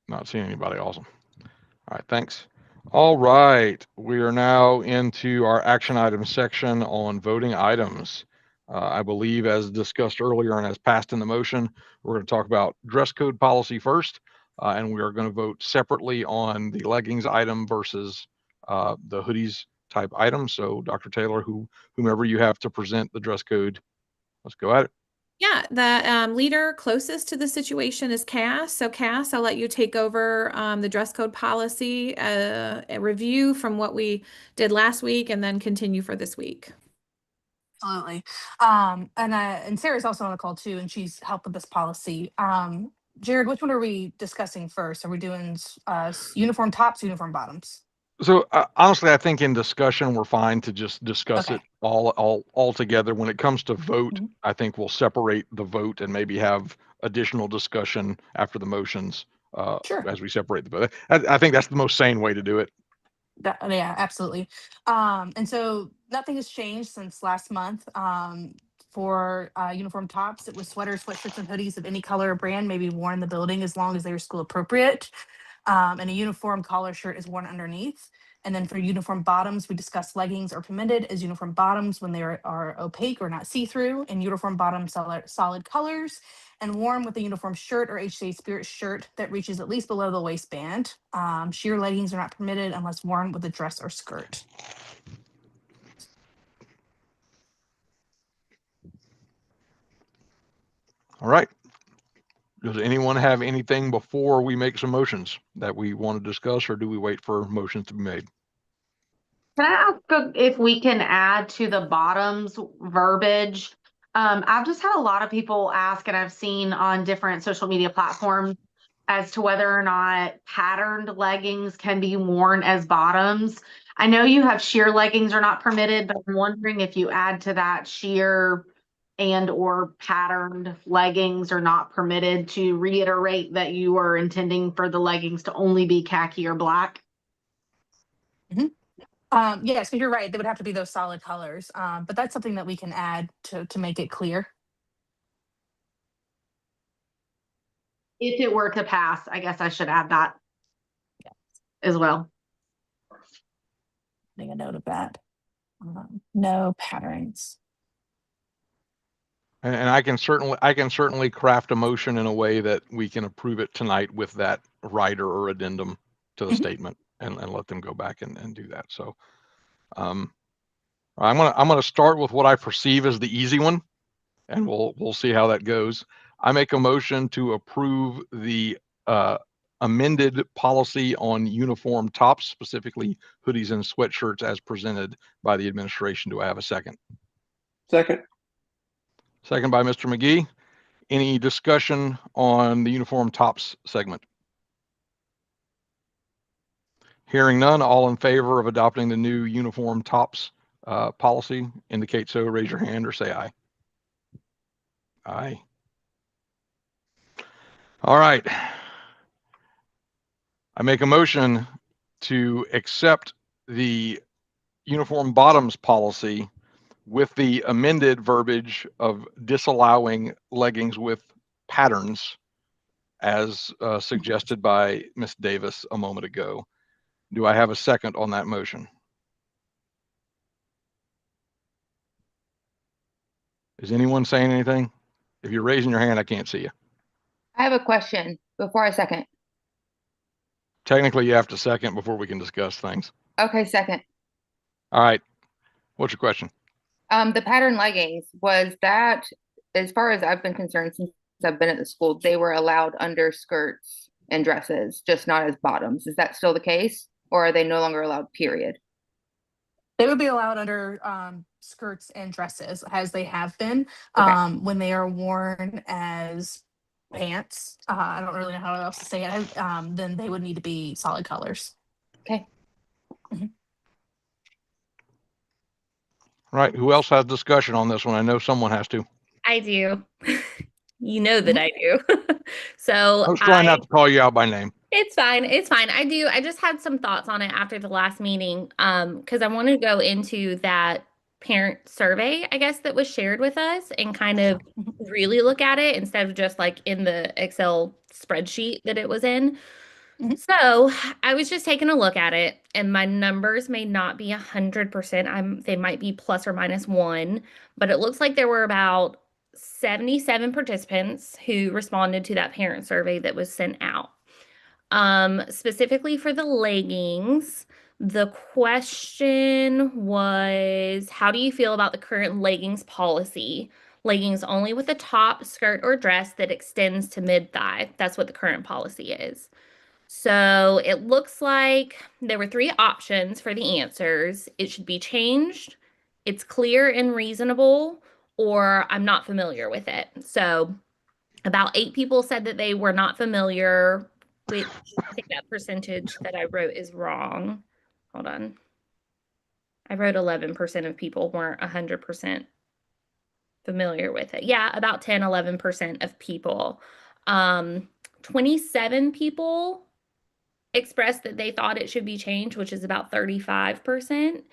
Not seeing anybody. Awesome. All right, thanks. All right, we are now into our action items section on voting items. I believe, as discussed earlier and as passed in the motion, we're going to talk about dress code policy first, and we are going to vote separately on the leggings item versus the hoodies type item. So, Dr. Taylor, whomever you have to present the dress code, let's go at it. Yeah, the leader closest to the situation is Cass. So Cass, I'll let you take over the dress code policy, a review from what we did last week, and then continue for this week. Absolutely. And Sarah's also on the call too, and she's helped with this policy. Jared, which one are we discussing first? Are we doing uniform tops, uniform bottoms? So honestly, I think in discussion, we're fine to just discuss it all together. When it comes to vote, I think we'll separate the vote and maybe have additional discussion after the motions as we separate the vote. I think that's the most sane way to do it. Yeah, absolutely. And so nothing has changed since last month. For uniform tops, it was sweaters, sweatshirts, and hoodies of any color or brand may be worn in the building as long as they are school appropriate. And a uniform collar shirt is worn underneath. And then for uniform bottoms, we discussed leggings are permitted as uniform bottoms when they are opaque or not see-through, and uniform bottoms solid colors, and worn with a uniform shirt or HCA Spirit shirt that reaches at least below the waistband. Sheer leggings are not permitted unless worn with a dress or skirt. All right. Does anyone have anything before we make some motions that we want to discuss, or do we wait for motions to be made? Can I ask if we can add to the bottoms verbiage? I've just had a lot of people ask, and I've seen on different social media platforms as to whether or not patterned leggings can be worn as bottoms. I know you have sheer leggings are not permitted, but I'm wondering if you add to that sheer and or patterned leggings are not permitted, to reiterate that you are intending for the leggings to only be khaki or black. Yes, but you're right. They would have to be those solid colors. But that's something that we can add to make it clear. If it were to pass, I guess I should add that as well. Make a note of that. No patterns. And I can certainly craft a motion in a way that we can approve it tonight with that rider or addendum to the statement and let them go back and do that. So I'm gonna start with what I perceive as the easy one, and we'll see how that goes. I make a motion to approve the amended policy on uniform tops, specifically hoodies and sweatshirts, as presented by the administration. Do I have a second? Second. Second by Mr. McGee. Any discussion on the uniform tops segment? Hearing none, all in favor of adopting the new uniform tops policy, indicate so, raise your hand or say aye. Aye. All right. I make a motion to accept the uniform bottoms policy with the amended verbiage of disallowing leggings with patterns as suggested by Ms. Davis a moment ago. Do I have a second on that motion? Is anyone saying anything? If you're raising your hand, I can't see you. I have a question before I second. Technically, you have to second before we can discuss things. Okay, second. All right. What's your question? The pattern leggings, was that, as far as I've been concerned since I've been at the school, they were allowed under skirts and dresses, just not as bottoms. Is that still the case? Or are they no longer allowed, period? They would be allowed under skirts and dresses as they have been. Okay. When they are worn as pants, I don't really know how else to say it, then they would need to be solid colors. Okay. Right. Who else has discussion on this one? I know someone has to. I do. You know that I do. So I was trying not to call you out by name. It's fine. It's fine. I do. I just had some thoughts on it after the last meeting, because I wanted to go into that parent survey, I guess, that was shared with us and kind of really look at it instead of just like in the Excel spreadsheet that it was in. So I was just taking a look at it, and my numbers may not be 100%. They might be plus or minus one, but it looks like there were about 77 participants who responded to that parent survey that was sent out. Specifically for the leggings, the question was, how do you feel about the current leggings policy? Leggings only with a top, skirt, or dress that extends to mid-thigh. That's what the current policy is. So it looks like there were 3 options for the answers. It should be changed, it's clear and reasonable, or I'm not familiar with it. So about 8 people said that they were not familiar, which I think that percentage that I wrote is wrong. Hold on. I wrote 11% of people weren't 100% familiar with it. Yeah, about 10, 11% of people. 27 people expressed that they thought it should be changed, which is about 35%.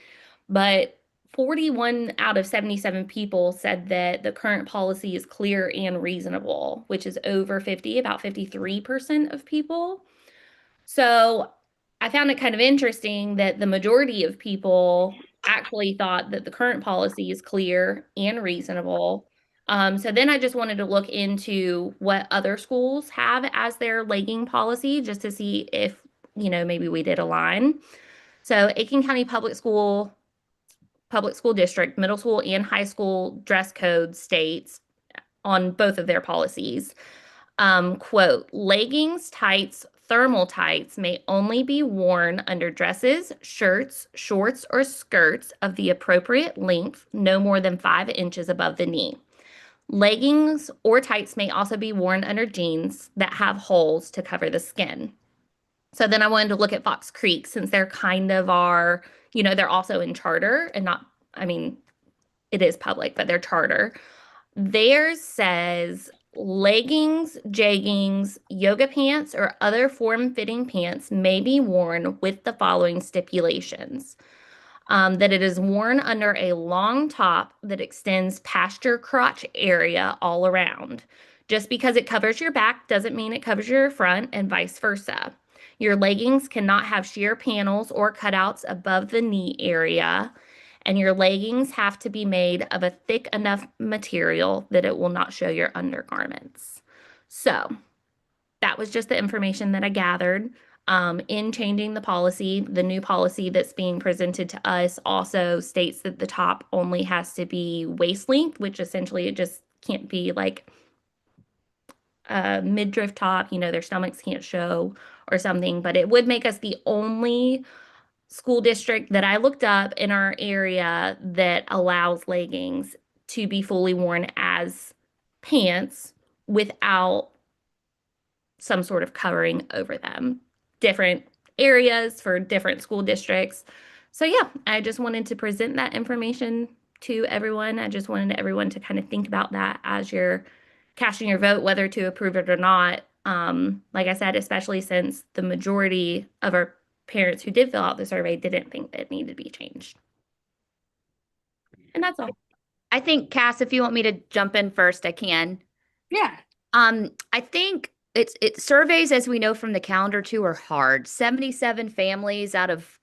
But 41 out of 77 people said that the current policy is clear and reasonable, which is over 50, about 53% of people. So I found it kind of interesting that the majority of people actually thought that the current policy is clear and reasonable. So then I just wanted to look into what other schools have as their legging policy just to see if, maybe we did align. So Aiken County Public School District, middle school and high school dress code states on both of their policies. Quote, leggings, tights, thermal tights may only be worn under dresses, shirts, shorts, or skirts of the appropriate length, no more than 5 inches above the knee. Leggings or tights may also be worn under jeans that have holes to cover the skin. So then I wanted to look at Fox Creek since they're kind of they're also in charter and not, it is public, but they're charter. Theirs says leggings, jeggings, yoga pants, or other form-fitting pants may be worn with the following stipulations. That it is worn under a long top that extends past your crotch area all around. Just because it covers your back doesn't mean it covers your front, and vice versa. Your leggings cannot have sheer panels or cutouts above the knee area, and your leggings have to be made of a thick enough material that it will not show your undergarments. So that was just the information that I gathered. In changing the policy, the new policy that's being presented to us also states that the top only has to be waist length, which essentially it just can't be like a midriff top, their stomachs can't show or something, but it would make us the only school district that I looked up in our area that allows leggings to be fully worn as pants without some sort of covering over them. Different areas for different school districts. So yeah, I just wanted to present that information to everyone. I just wanted everyone to kind of think about that as you're casting your vote, whether to approve it or not. Like I said, especially since the majority of our parents who did fill out the survey didn't think that it needed to be changed. And that's all. I think, Cass, if you want me to jump in first, I can. Yeah. I think it's surveys, as we know from the calendar too, are hard. 77 families out of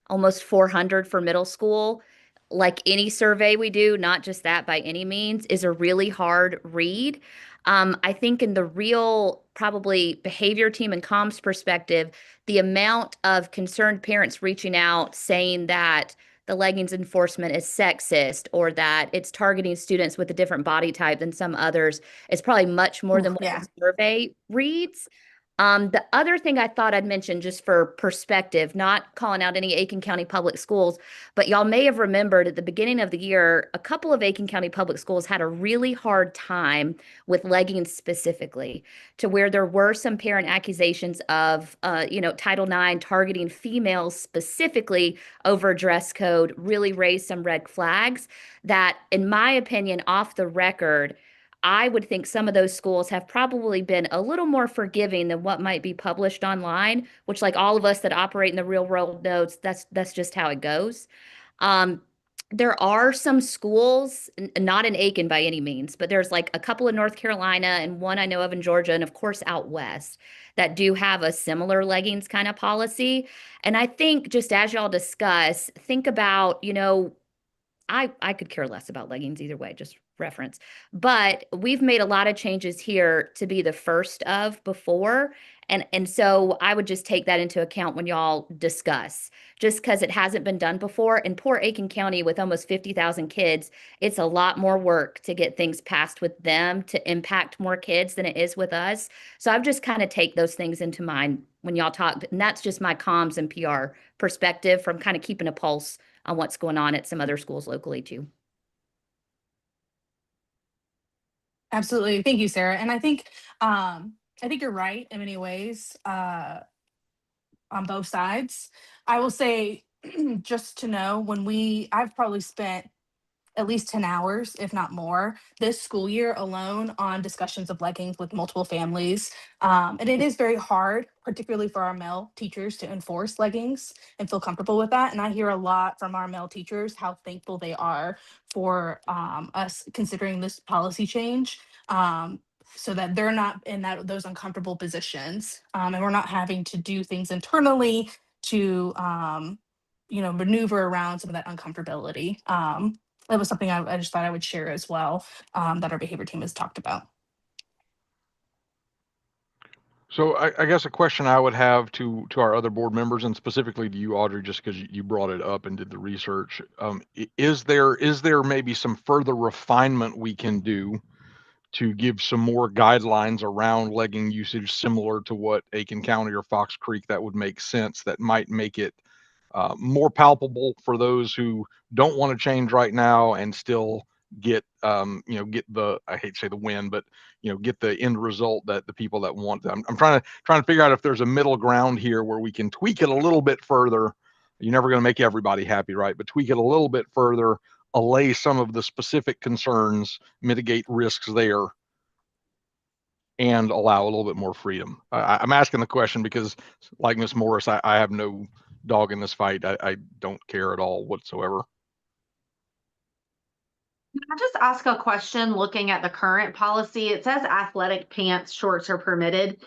almost 400 for middle school. Like any survey we do, not just that by any means, is a really hard read. I think in the real probably behavior team and comms perspective, the amount of concerned parents reaching out saying that the leggings enforcement is sexist or that it's targeting students with a different body type than some others. It's probably much more than what Yeah. the survey reads. The other thing I thought I'd mention, just for perspective, not calling out any Aiken County Public Schools, but y'all may have remembered at the beginning of the year, a couple of Aiken County Public Schools had a really hard time with leggings specifically, to where there were some parent accusations of, Title IX targeting females specifically over dress code, really raised some red flags that, in my opinion, off the record, I would think some of those schools have probably been a little more forgiving than what might be published online, which, like all of us that operate in the real world knows, that's just how it goes. Um, there are some schools, not in Aiken by any means, but there's like a couple in North Carolina and one I know of in Georgia, and of course out west, that do have a similar leggings kind of policy. And I think, just as y'all discuss, think about, I could care less about leggings either way, just reference. But we've made a lot of changes here to be the first of before. And so I would just take that into account when y'all discuss, just because it hasn't been done before. And poor Aiken County, with almost 50,000 kids, it's a lot more work to get things passed with them to impact more kids than it is with us. So I've just kind of take those things into mind when y'all talk. And that's just my comms and PR perspective from kind of keeping a pulse on what's going on at some other schools locally too. Absolutely. Thank you, Sarah. And I think you're right in many ways, on both sides. I will say, just to know, I've probably spent at least 10 hours, if not more, this school year alone on discussions of leggings with multiple families. And it is very hard, particularly for our male teachers, to enforce leggings and feel comfortable with that. And I hear a lot from our male teachers how thankful they are for us considering this policy change. So that they're not in those uncomfortable positions, and we're not having to do things internally to maneuver around some of that uncomfortability. That was something I just thought I would share as well, that our behavior team has talked about. So I guess a question I would have to our other board members, and specifically to you, Audrey, just because you brought it up and did the research, is there maybe some further refinement we can do to give some more guidelines around legging usage, similar to what Aiken County or Fox Creek, that would make sense, that might make it more palpable for those who don't want to change right now and still get get the, I hate to say the win, but get the end result that the people that want them. I'm trying to figure out if there's a middle ground here where we can tweak it a little bit further. You're never going to make everybody happy, right? But tweak it a little bit further, allay some of the specific concerns, mitigate risks there, and allow a little bit more freedom. I'm asking the question because, like Ms. Morris, I have no dog in this fight. I don't care at all whatsoever. Can I just ask a question? Looking at the current policy, it says athletic pants, shorts are permitted.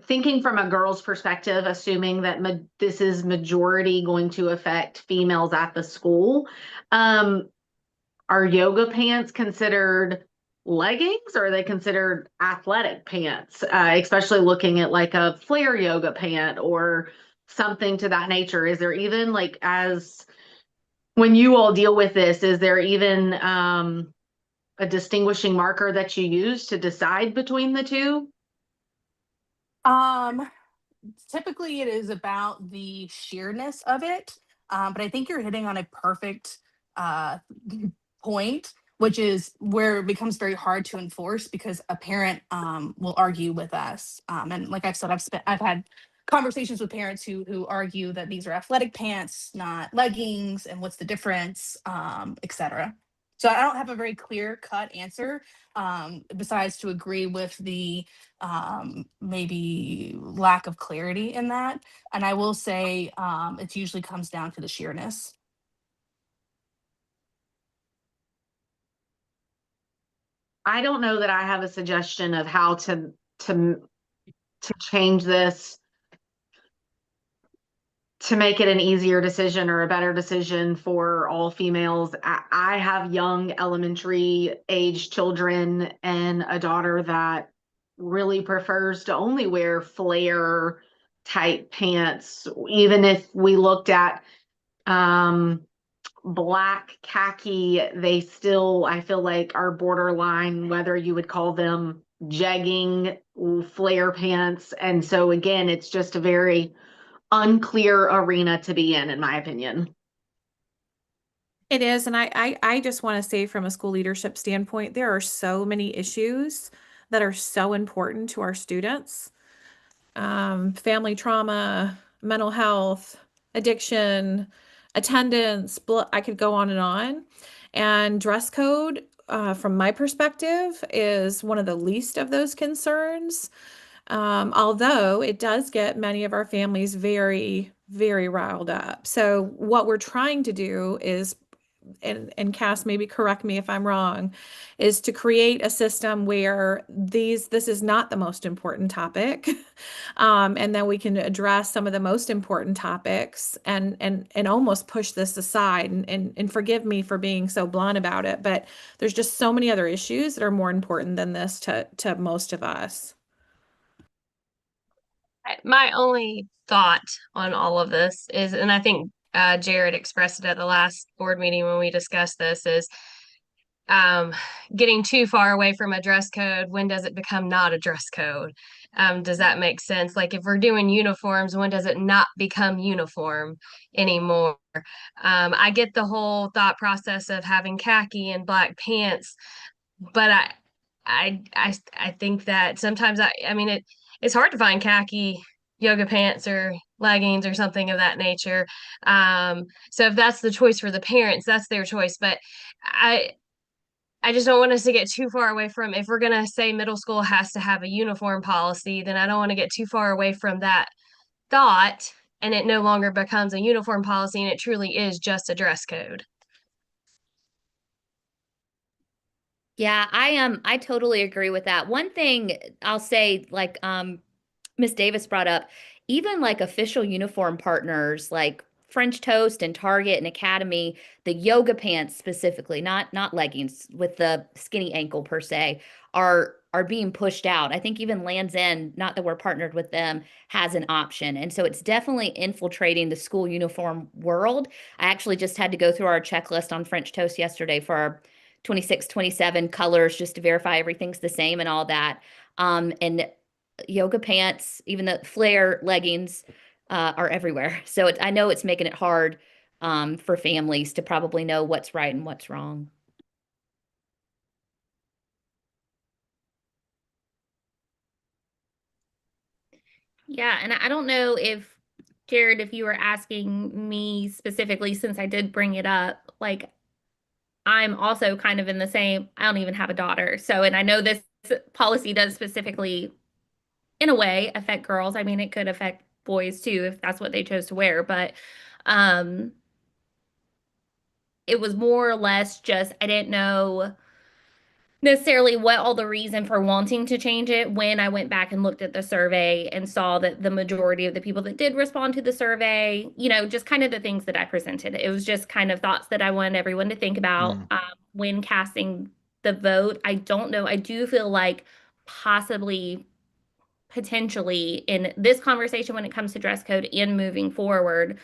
Thinking from a girl's perspective, assuming that this is majority going to affect females at the school, are yoga pants considered leggings, or are they considered athletic pants? Especially looking at like a flare yoga pant or something to that nature. Is there even, like, as when you all deal with this, is there even a distinguishing marker that you use to decide between the two? Typically it is about the sheerness of it. But I think you're hitting on a perfect point, which is where it becomes very hard to enforce because a parent will argue with us. And like I've said, I've had conversations with parents who argue that these are athletic pants, not leggings, and what's the difference, etc. So I don't have a very clear cut answer, besides to agree with the maybe lack of clarity in that. And I will say it usually comes down to the sheerness. I don't know that I have a suggestion of how to change this to make it an easier decision or a better decision for all females. I have young elementary age children and a daughter that really prefers to only wear flare type pants. Even if we looked at Black khaki, they still, I feel like, are borderline, whether you would call them jegging, flare pants. And so again, it's just a very unclear arena to be in my opinion. It is, and I just want to say from a school leadership standpoint, there are so many issues that are so important to our students. Family trauma, mental health, addiction, attendance, I could go on and on. And dress code, from my perspective, is one of the least of those concerns. Although it does get many of our families very, very riled up. So what we're trying to do is, and Cass, maybe correct me if I'm wrong, is to create a system where this is not the most important topic. And then we can address some of the most important topics and almost push this aside, and forgive me for being so blunt about it, but there's just so many other issues that are more important than this to most of us. My only thought on all of this is, and I think Jared expressed it at the last board meeting when we discussed this, is um, getting too far away from a dress code. When does it become not a dress code? Does that make sense? Like if we're doing uniforms, when does it not become uniform anymore? I get the whole thought process of having khaki and black pants, but I think that sometimes I mean it's hard to find khaki yoga pants or leggings or something of that nature. So if that's the choice for the parents, that's their choice. But I I just don't want us to get too far away from, if we're going to say middle school has to have a uniform policy, then I don't want to get too far away from that thought and it no longer becomes a uniform policy and it truly is just a dress code. Yeah, I totally agree with that. One thing I'll say, like Miss Davis brought up, even like official uniform partners like French Toast and Target and Academy, the yoga pants specifically, not leggings with the skinny ankle per se, are being pushed out. I think even Land's End, not that we're partnered with them, has an option. And so it's definitely infiltrating the school uniform world. I actually just had to go through our checklist on French Toast yesterday for our 26, 27 colors just to verify everything's the same and all that. And yoga pants, even the flare leggings, are everywhere. So I know it's making it hard for families to probably know what's right and what's wrong. Yeah, and I don't know if, Jared, if you were asking me specifically, since I did bring it up, like I'm also kind of in the same, I don't even have a daughter. So, and I know this policy does specifically, in a way, affect girls. I mean, it could affect boys too if that's what they chose to wear, but um it was more or less just I didn't know necessarily what all the reason for wanting to change it when I went back and looked at the survey and saw that the majority of the people that did respond to the survey, just kind of the things that I presented. It was just kind of thoughts that I wanted everyone to think about when casting the vote. I don't know. I do feel like possibly potentially in this conversation when it comes to dress code and moving forward,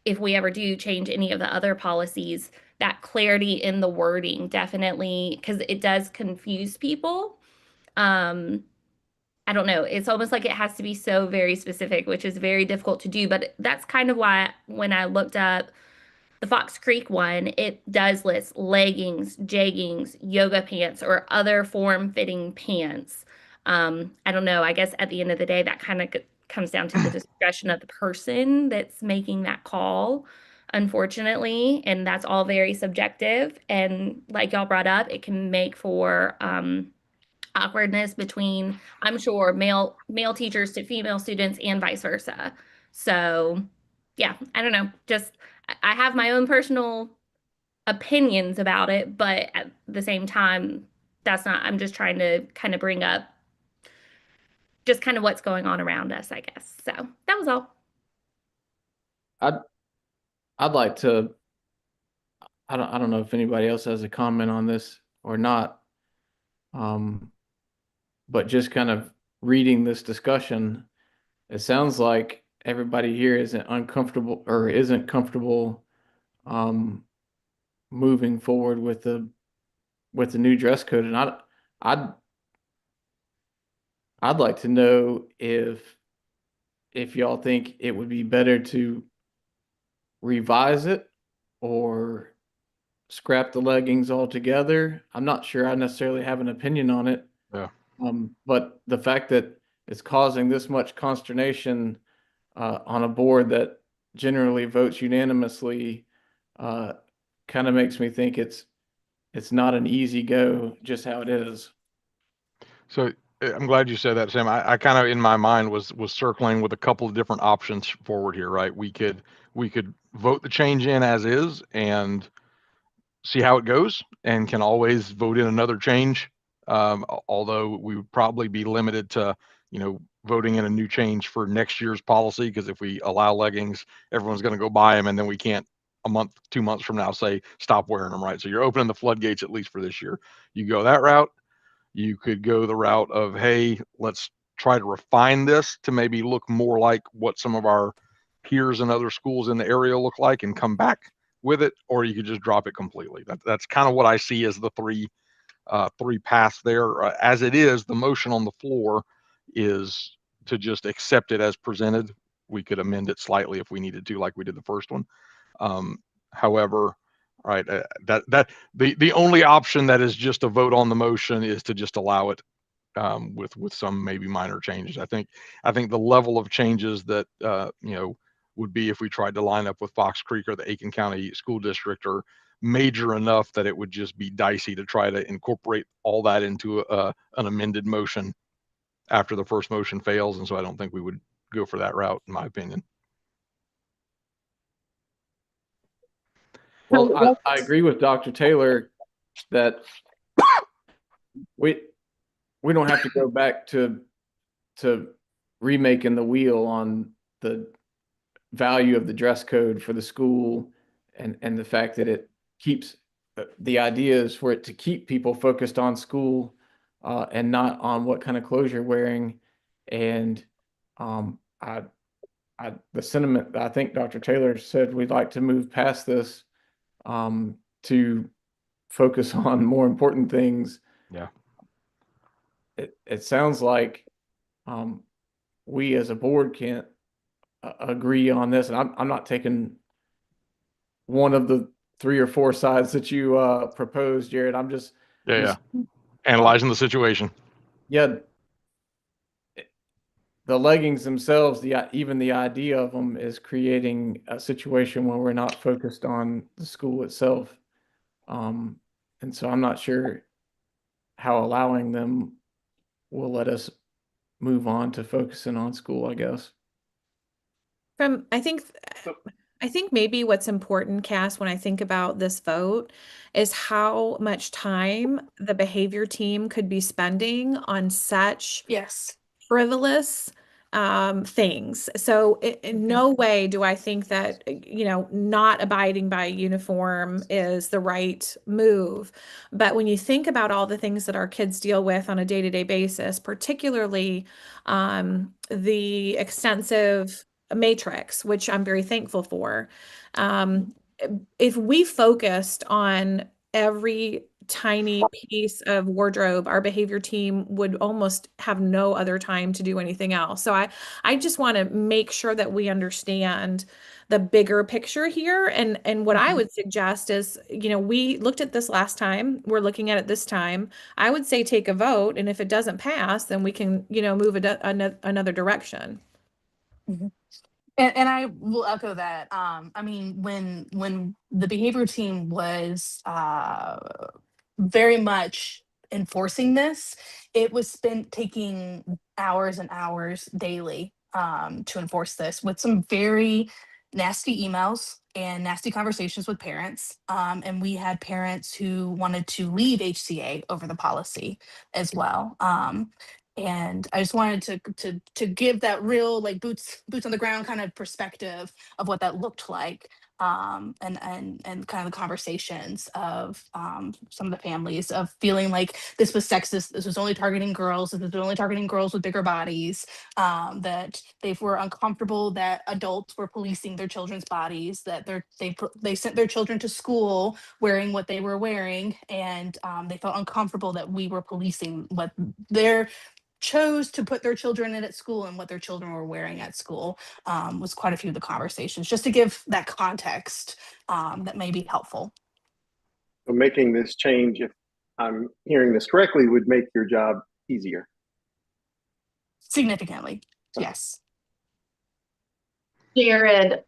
if we ever do change any of the other policies, that clarity in the wording definitely, because it does confuse people. I don't know. It's almost like it has to be so very specific, which is very difficult to do. But that's kind of why when I looked up the Fox Creek one, it does list leggings, jeggings, yoga pants, or other form-fitting pants. I don't know. I guess at the end of the day, that kind of comes down to the discretion of the person that's making that call, unfortunately. And that's all very subjective. And like y'all brought up, it can make for awkwardness between, I'm sure, male teachers to female students and vice versa. So, yeah, I don't know. Just I have my own personal opinions about it, but at the same time, that's not, I'm just trying to kind of bring up just kind of what's going on around us, I guess. So that was all. I'd like to, I don't know if anybody else has a comment on this or not. But just kind of reading this discussion, it sounds like everybody here isn't uncomfortable or isn't comfortable moving forward with the new dress code. And I'd like to know if y'all think it would be better to revise it or scrap the leggings altogether. I'm not sure I necessarily have an opinion on it. Yeah. But the fact that it's causing this much consternation on a board that generally votes unanimously kind of makes me think it's not an easy go, just how it is. So I'm glad you said that, Sam. I kind of in my mind was circling with a couple of different options forward here, right? We could vote the change in as is and see how it goes, and can always vote in another change. Although we would probably be limited to, voting in a new change for next year's policy, because if we allow leggings, everyone's going to go buy them, and then we can't a month, 2 months from now say stop wearing them, right? So you're opening the floodgates at least for this year. You go that route. You could go the route of, hey, let's try to refine this to maybe look more like what some of our peers and other schools in the area look like and come back with it, or you could just drop it completely. That's kind of what I see as the three paths there. As it is, the motion on the floor is to just accept it as presented. We could amend it slightly if we needed to, like we did the first one. However, right, the only option that is just a vote on the motion is to just allow it with some maybe minor changes. I think the level of changes that would be if we tried to line up with Fox Creek or the Aiken County School District are major enough that it would just be dicey to try to incorporate all that into an amended motion after the first motion fails. And so I don't think we would go for that route, in my opinion. Well, I agree with Dr. Taylor that we don't have to go back to remaking the wheel on the value of the dress code for the school, and the fact that it keeps the idea is for it to keep people focused on school and not on what kind of clothes you're wearing. And the sentiment, I think Dr. Taylor said, we'd like to move past this to focus on more important things. Yeah. It sounds like we as a board can't agree on this, and I'm not taking one of the 3 or 4 sides that you proposed, Jared. I'm just analyzing the situation. Yeah, the leggings themselves, even the idea of them is creating a situation where we're not focused on the school itself, and so I'm not sure how allowing them will let us move on to focusing on school, I guess. I think maybe what's important, Cass, when I think about this vote is how much time the behavior team could be spending on such frivolous things. So in no way do I think that, not abiding by a uniform is the right move. But when you think about all the things that our kids deal with on a day-to-day basis, particularly the extensive matrix, which I'm very thankful for. If we focused on every tiny piece of wardrobe, our behavior team would almost have no other time to do anything else. So I just want to make sure that we understand the bigger picture here. And what I would suggest is, we looked at this last time, we're looking at it this time. I would say take a vote, and if it doesn't pass, then we can, move another direction. Mm-hmm. And I will echo that. I mean, when the behavior team was very much enforcing this, it was spent taking hours and hours daily to enforce this, with some very nasty emails and nasty conversations with parents. And we had parents who wanted to leave HCA over the policy as well. And I just wanted to give that real, like, boots on the ground kind of perspective of what that looked like. and kind of the conversations of some of the families of feeling like this was sexist, this was only targeting girls, this was only targeting girls with bigger bodies, that they were uncomfortable that adults were policing their children's bodies, that they sent their children to school wearing what they were wearing, and they felt uncomfortable that we were policing what their chose to put their children in at school and what their children were wearing at school. Was quite a few of the conversations, just to give that context that may be helpful. So making this change, if I'm hearing this correctly, would make your job easier. Significantly, yes. Jared,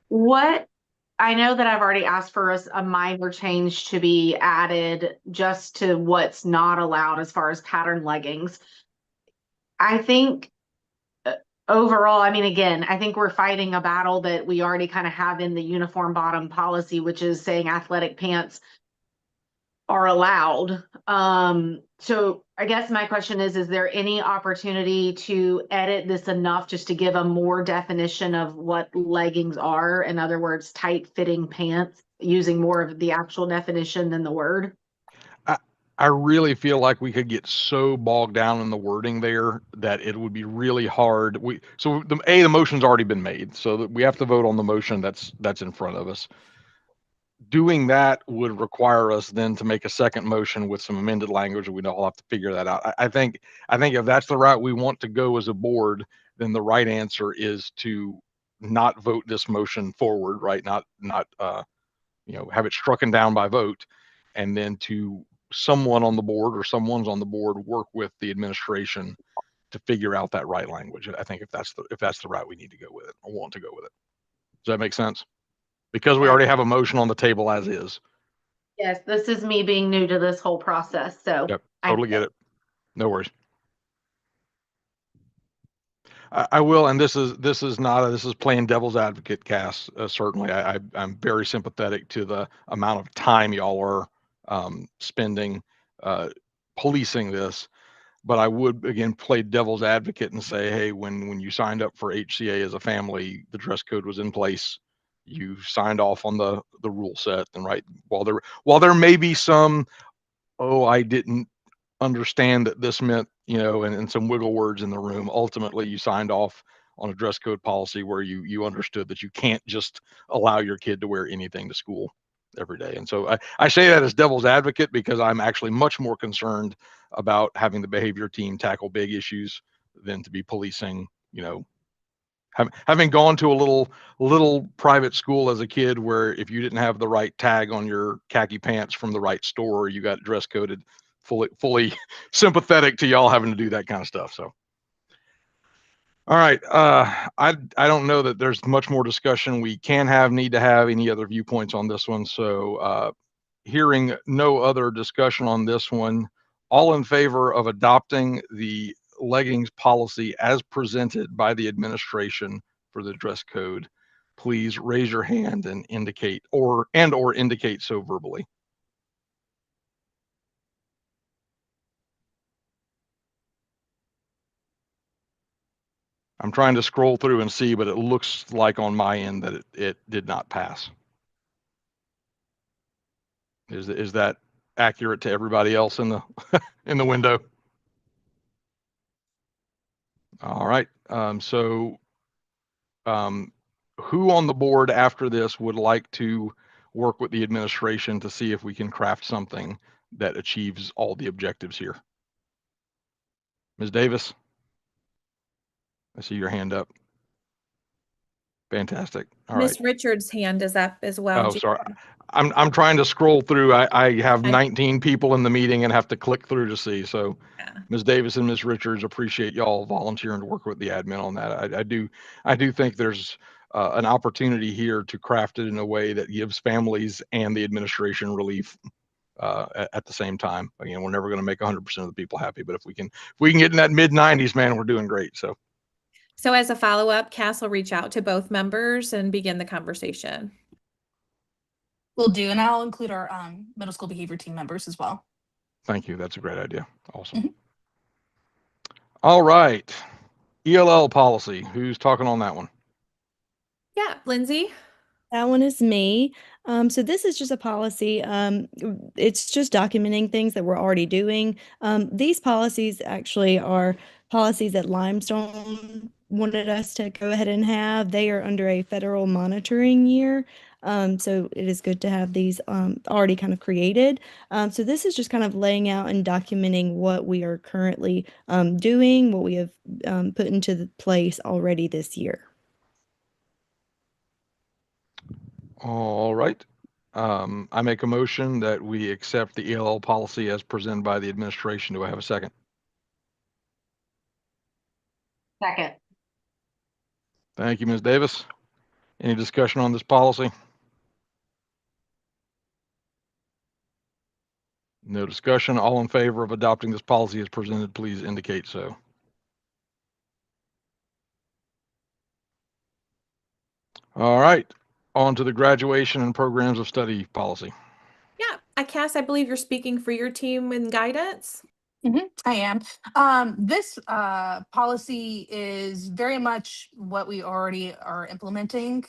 I know that I've already asked for a minor change to be added just to what's not allowed as far as pattern leggings. I think overall, I mean, again, I think we're fighting a battle that we already kind of have in the uniform bottom policy, which is saying athletic pants are allowed. So I guess my question is there any opportunity to edit this enough just to give a more definition of what leggings are? In other words, tight fitting pants, using more of the actual definition than the word? I really feel like we could get so bogged down in the wording there that it would be really hard. The motion's already been made, so that we have to vote on the motion that's in front of us. Doing that would require us then to make a second motion with some amended language, and we'd all have to figure that out. I think if that's the route we want to go as a board, then the right answer is to not vote this motion forward, right? Not have it struck down by vote, and then to someone's on the board work with the administration to figure out that right language. I think if that's the route we need to go with it, or want to go with it. Does that make sense? Because we already have a motion on the table as is. Yes, this is me being new to this whole process, so. Yep, totally get it. No worries. I will, and this is playing devil's advocate, Cass. Certainly, I'm very sympathetic to the amount of time y'all are spending policing this, but I would again play devil's advocate and say, hey, when you signed up for HCA as a family, the dress code was in place. You signed off on the rule set, and right, while there may be some, I didn't understand that this meant, and some wiggle words in the room. Ultimately, you signed off on a dress code policy where you understood that you can't just allow your kid to wear anything to school every day. And so I say that as devil's advocate because I'm actually much more concerned about having the behavior team tackle big issues than to be policing, having gone to a little private school as a kid where if you didn't have the right tag on your khaki pants from the right store, you got dress coded. Fully sympathetic to y'all having to do that kind of stuff. So, all right. I don't know that there's much more discussion we need to have any other viewpoints on this one. So, hearing no other discussion on this one, all in favor of adopting the leggings policy as presented by the administration for the dress code, please raise your hand and indicate or indicate so verbally. I'm trying to scroll through and see, but it looks like on my end that it did not pass. Is that accurate to everybody else in the in the window? All right. Who on the board after this would like to work with the administration to see if we can craft something that achieves all the objectives here? Ms. Davis, I see your hand up. Fantastic. All right. Miss Richards' hand is up as well. Oh, sorry. I'm trying to scroll through. I have 19 people in the meeting and have to click through to see. So Ms. Davis and Ms. Richards, appreciate y'all volunteering to work with the admin on that. I do think there's an opportunity here to craft it in a way that gives families and the administration relief at the same time. Again, we're never going to make 100% of the people happy, but if we can get in that mid 90s, man, we're doing great. So as a follow-up, Cass will reach out to both members and begin the conversation. Will do, and I'll include our middle school behavior team members as well. Thank you. That's a great idea. Awesome. Mm-hmm. All right. ELL policy. Who's talking on that one? Yeah, Lindsay. That one is me. So this is just a policy. It's just documenting things that we're already doing. These policies actually are policies that Limestone wanted us to go ahead and have. They are under a federal monitoring year. So it is good to have these already kind of created. So this is just kind of laying out and documenting what we are currently doing, what we have put into the place already this year. All right. I make a motion that we accept the ELL policy as presented by the administration. Do I have a second? Second. Thank you, Ms. Davis. Any discussion on this policy? No discussion. All in favor of adopting this policy as presented, please indicate so. All right. On to the graduation and programs of study policy. Yeah, Cass, I believe you're speaking for your team in guidance. I am. This policy is very much what we already are implementing.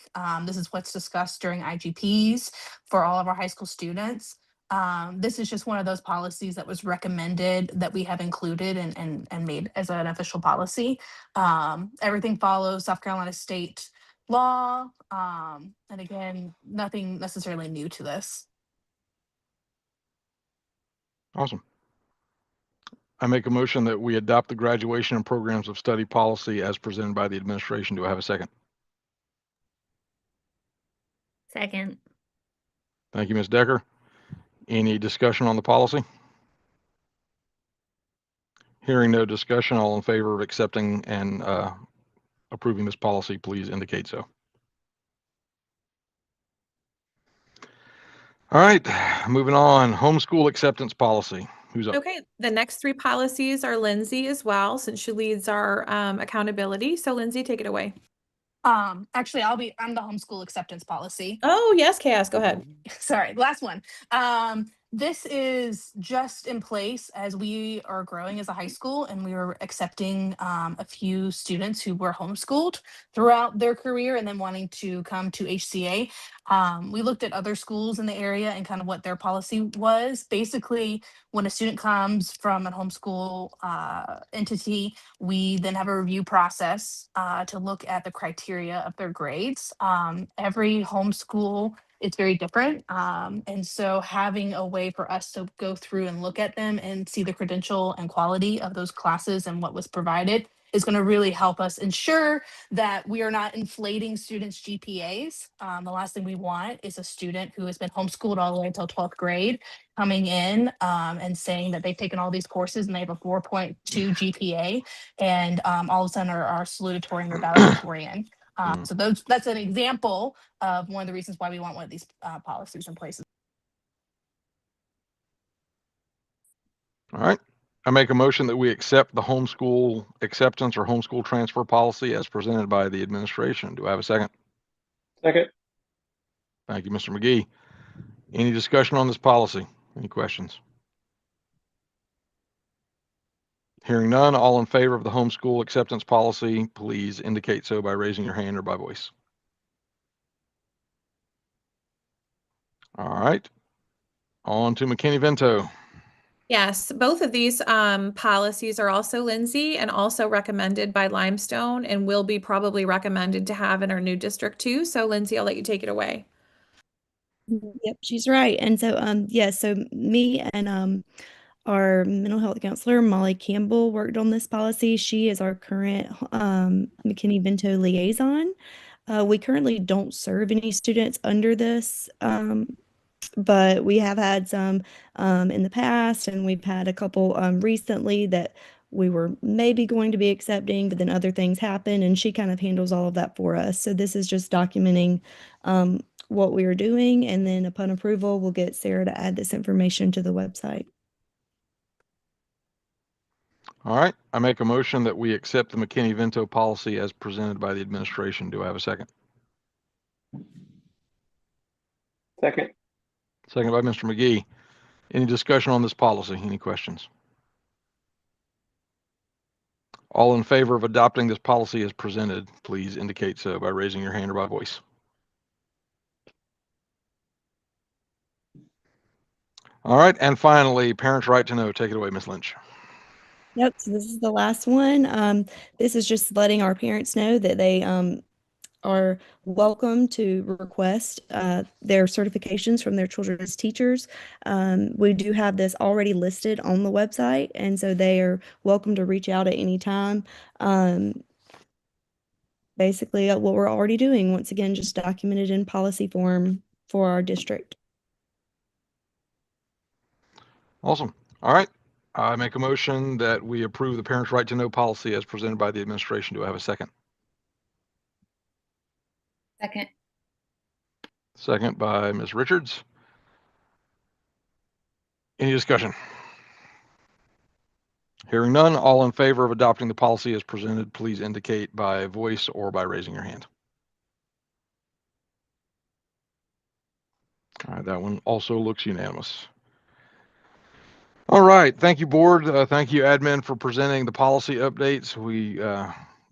This is what's discussed during IGPs for all of our high school students. This is just one of those policies that was recommended that we have included and made as an official policy. Everything follows South Carolina state law. And again, nothing necessarily new to this. Awesome. I make a motion that we adopt the graduation and programs of study policy as presented by the administration. Do I have a second? Second. Thank you, Ms. Decker. Any discussion on the policy? Hearing no discussion, all in favor of accepting and approving this policy, please indicate so. All right, moving on. Homeschool acceptance policy. Who's up? Okay, the next three policies are Lindsay as well, since she leads our accountability. So Lindsay, take it away. Actually, I'm the homeschool acceptance policy. Oh, yes, Cass, go ahead. Sorry, last one. This is just in place as we are growing as a high school and we were accepting a few students who were homeschooled throughout their career and then wanting to come to HCA. We looked at other schools in the area and kind of what their policy was. Basically, when a student comes from a homeschool entity, we then have a review process to look at the criteria of their grades. Every homeschool, it's very different. And so having a way for us to go through and look at them and see the credential and quality of those classes and what was provided is going to really help us ensure that we are not inflating students' GPAs. The last thing we want is a student who has been homeschooled all the way until 12th grade coming in and saying that they've taken all these courses and they have a 4.2 GPA and all of a sudden are salutatorian or valedictorian. So that's an example of one of the reasons why we want one of these policies in place. All right. I make a motion that we accept the homeschool acceptance or homeschool transfer policy as presented by the administration. Do I have a second? Second. Thank you, Mr. McGee. Any discussion on this policy? Any questions? Hearing none, all in favor of the homeschool acceptance policy, please indicate so by raising your hand or by voice. All right. On to McKinney-Vento. Yes, both of these policies are also Lindsay and also recommended by Limestone and will be probably recommended to have in our new district too. So Lindsay, I'll let you take it away. Yep, she's right. And so so me and our mental health counselor, Molly Campbell, worked on this policy. She is our current McKinney-Vento liaison. We currently don't serve any students under this, but we have had some in the past, and we've had a couple recently that we were maybe going to be accepting, but then other things happen, and she kind of handles all of that for us. So this is just documenting what we are doing, and then upon approval, we'll get Sarah to add this information to the website. All right. I make a motion that we accept the McKinney-Vento policy as presented by the administration. Do I have a second? Second. Second by Mr. McGee. Any discussion on this policy? Any questions? All in favor of adopting this policy as presented, please indicate so by raising your hand or by voice. All right. And finally, parents' right to know. Take it away, Ms. Lynch. Yep, so this is the last one. This is just letting our parents know that they are welcome to request their certifications from their children's teachers. We do have this already listed on the website, and so they are welcome to reach out at any time. Basically, what we're already doing, once again, just documented in policy form for our district. Awesome. All right. I make a motion that we approve the parents' right to know policy as presented by the administration. Do I have a second? Second. Second by Ms. Richards. Any discussion? Hearing none, all in favor of adopting the policy as presented, please indicate by voice or by raising your hand. All right, that one also looks unanimous. All right, thank you, board. Thank you, admin, for presenting the policy updates. We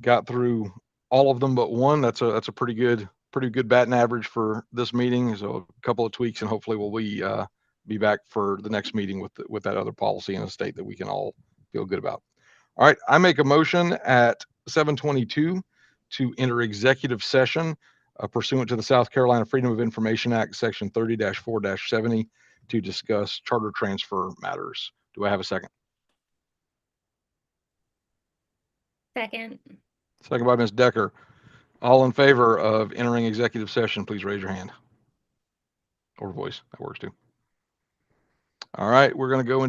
got through all of them but one. That's a pretty good batting average for this meeting. So a couple of tweaks, and hopefully we'll be back for the next meeting with that other policy in a state that we can all feel good about. All right, I make a motion at 7:22 to enter executive session pursuant to the South Carolina Freedom of Information Act, Section 30-4-70, to discuss charter transfer matters. Do I have a second? Second. Second by Ms. Decker. All in favor of entering executive session, please raise your hand. Or voice, that works too. All right, we're going to go into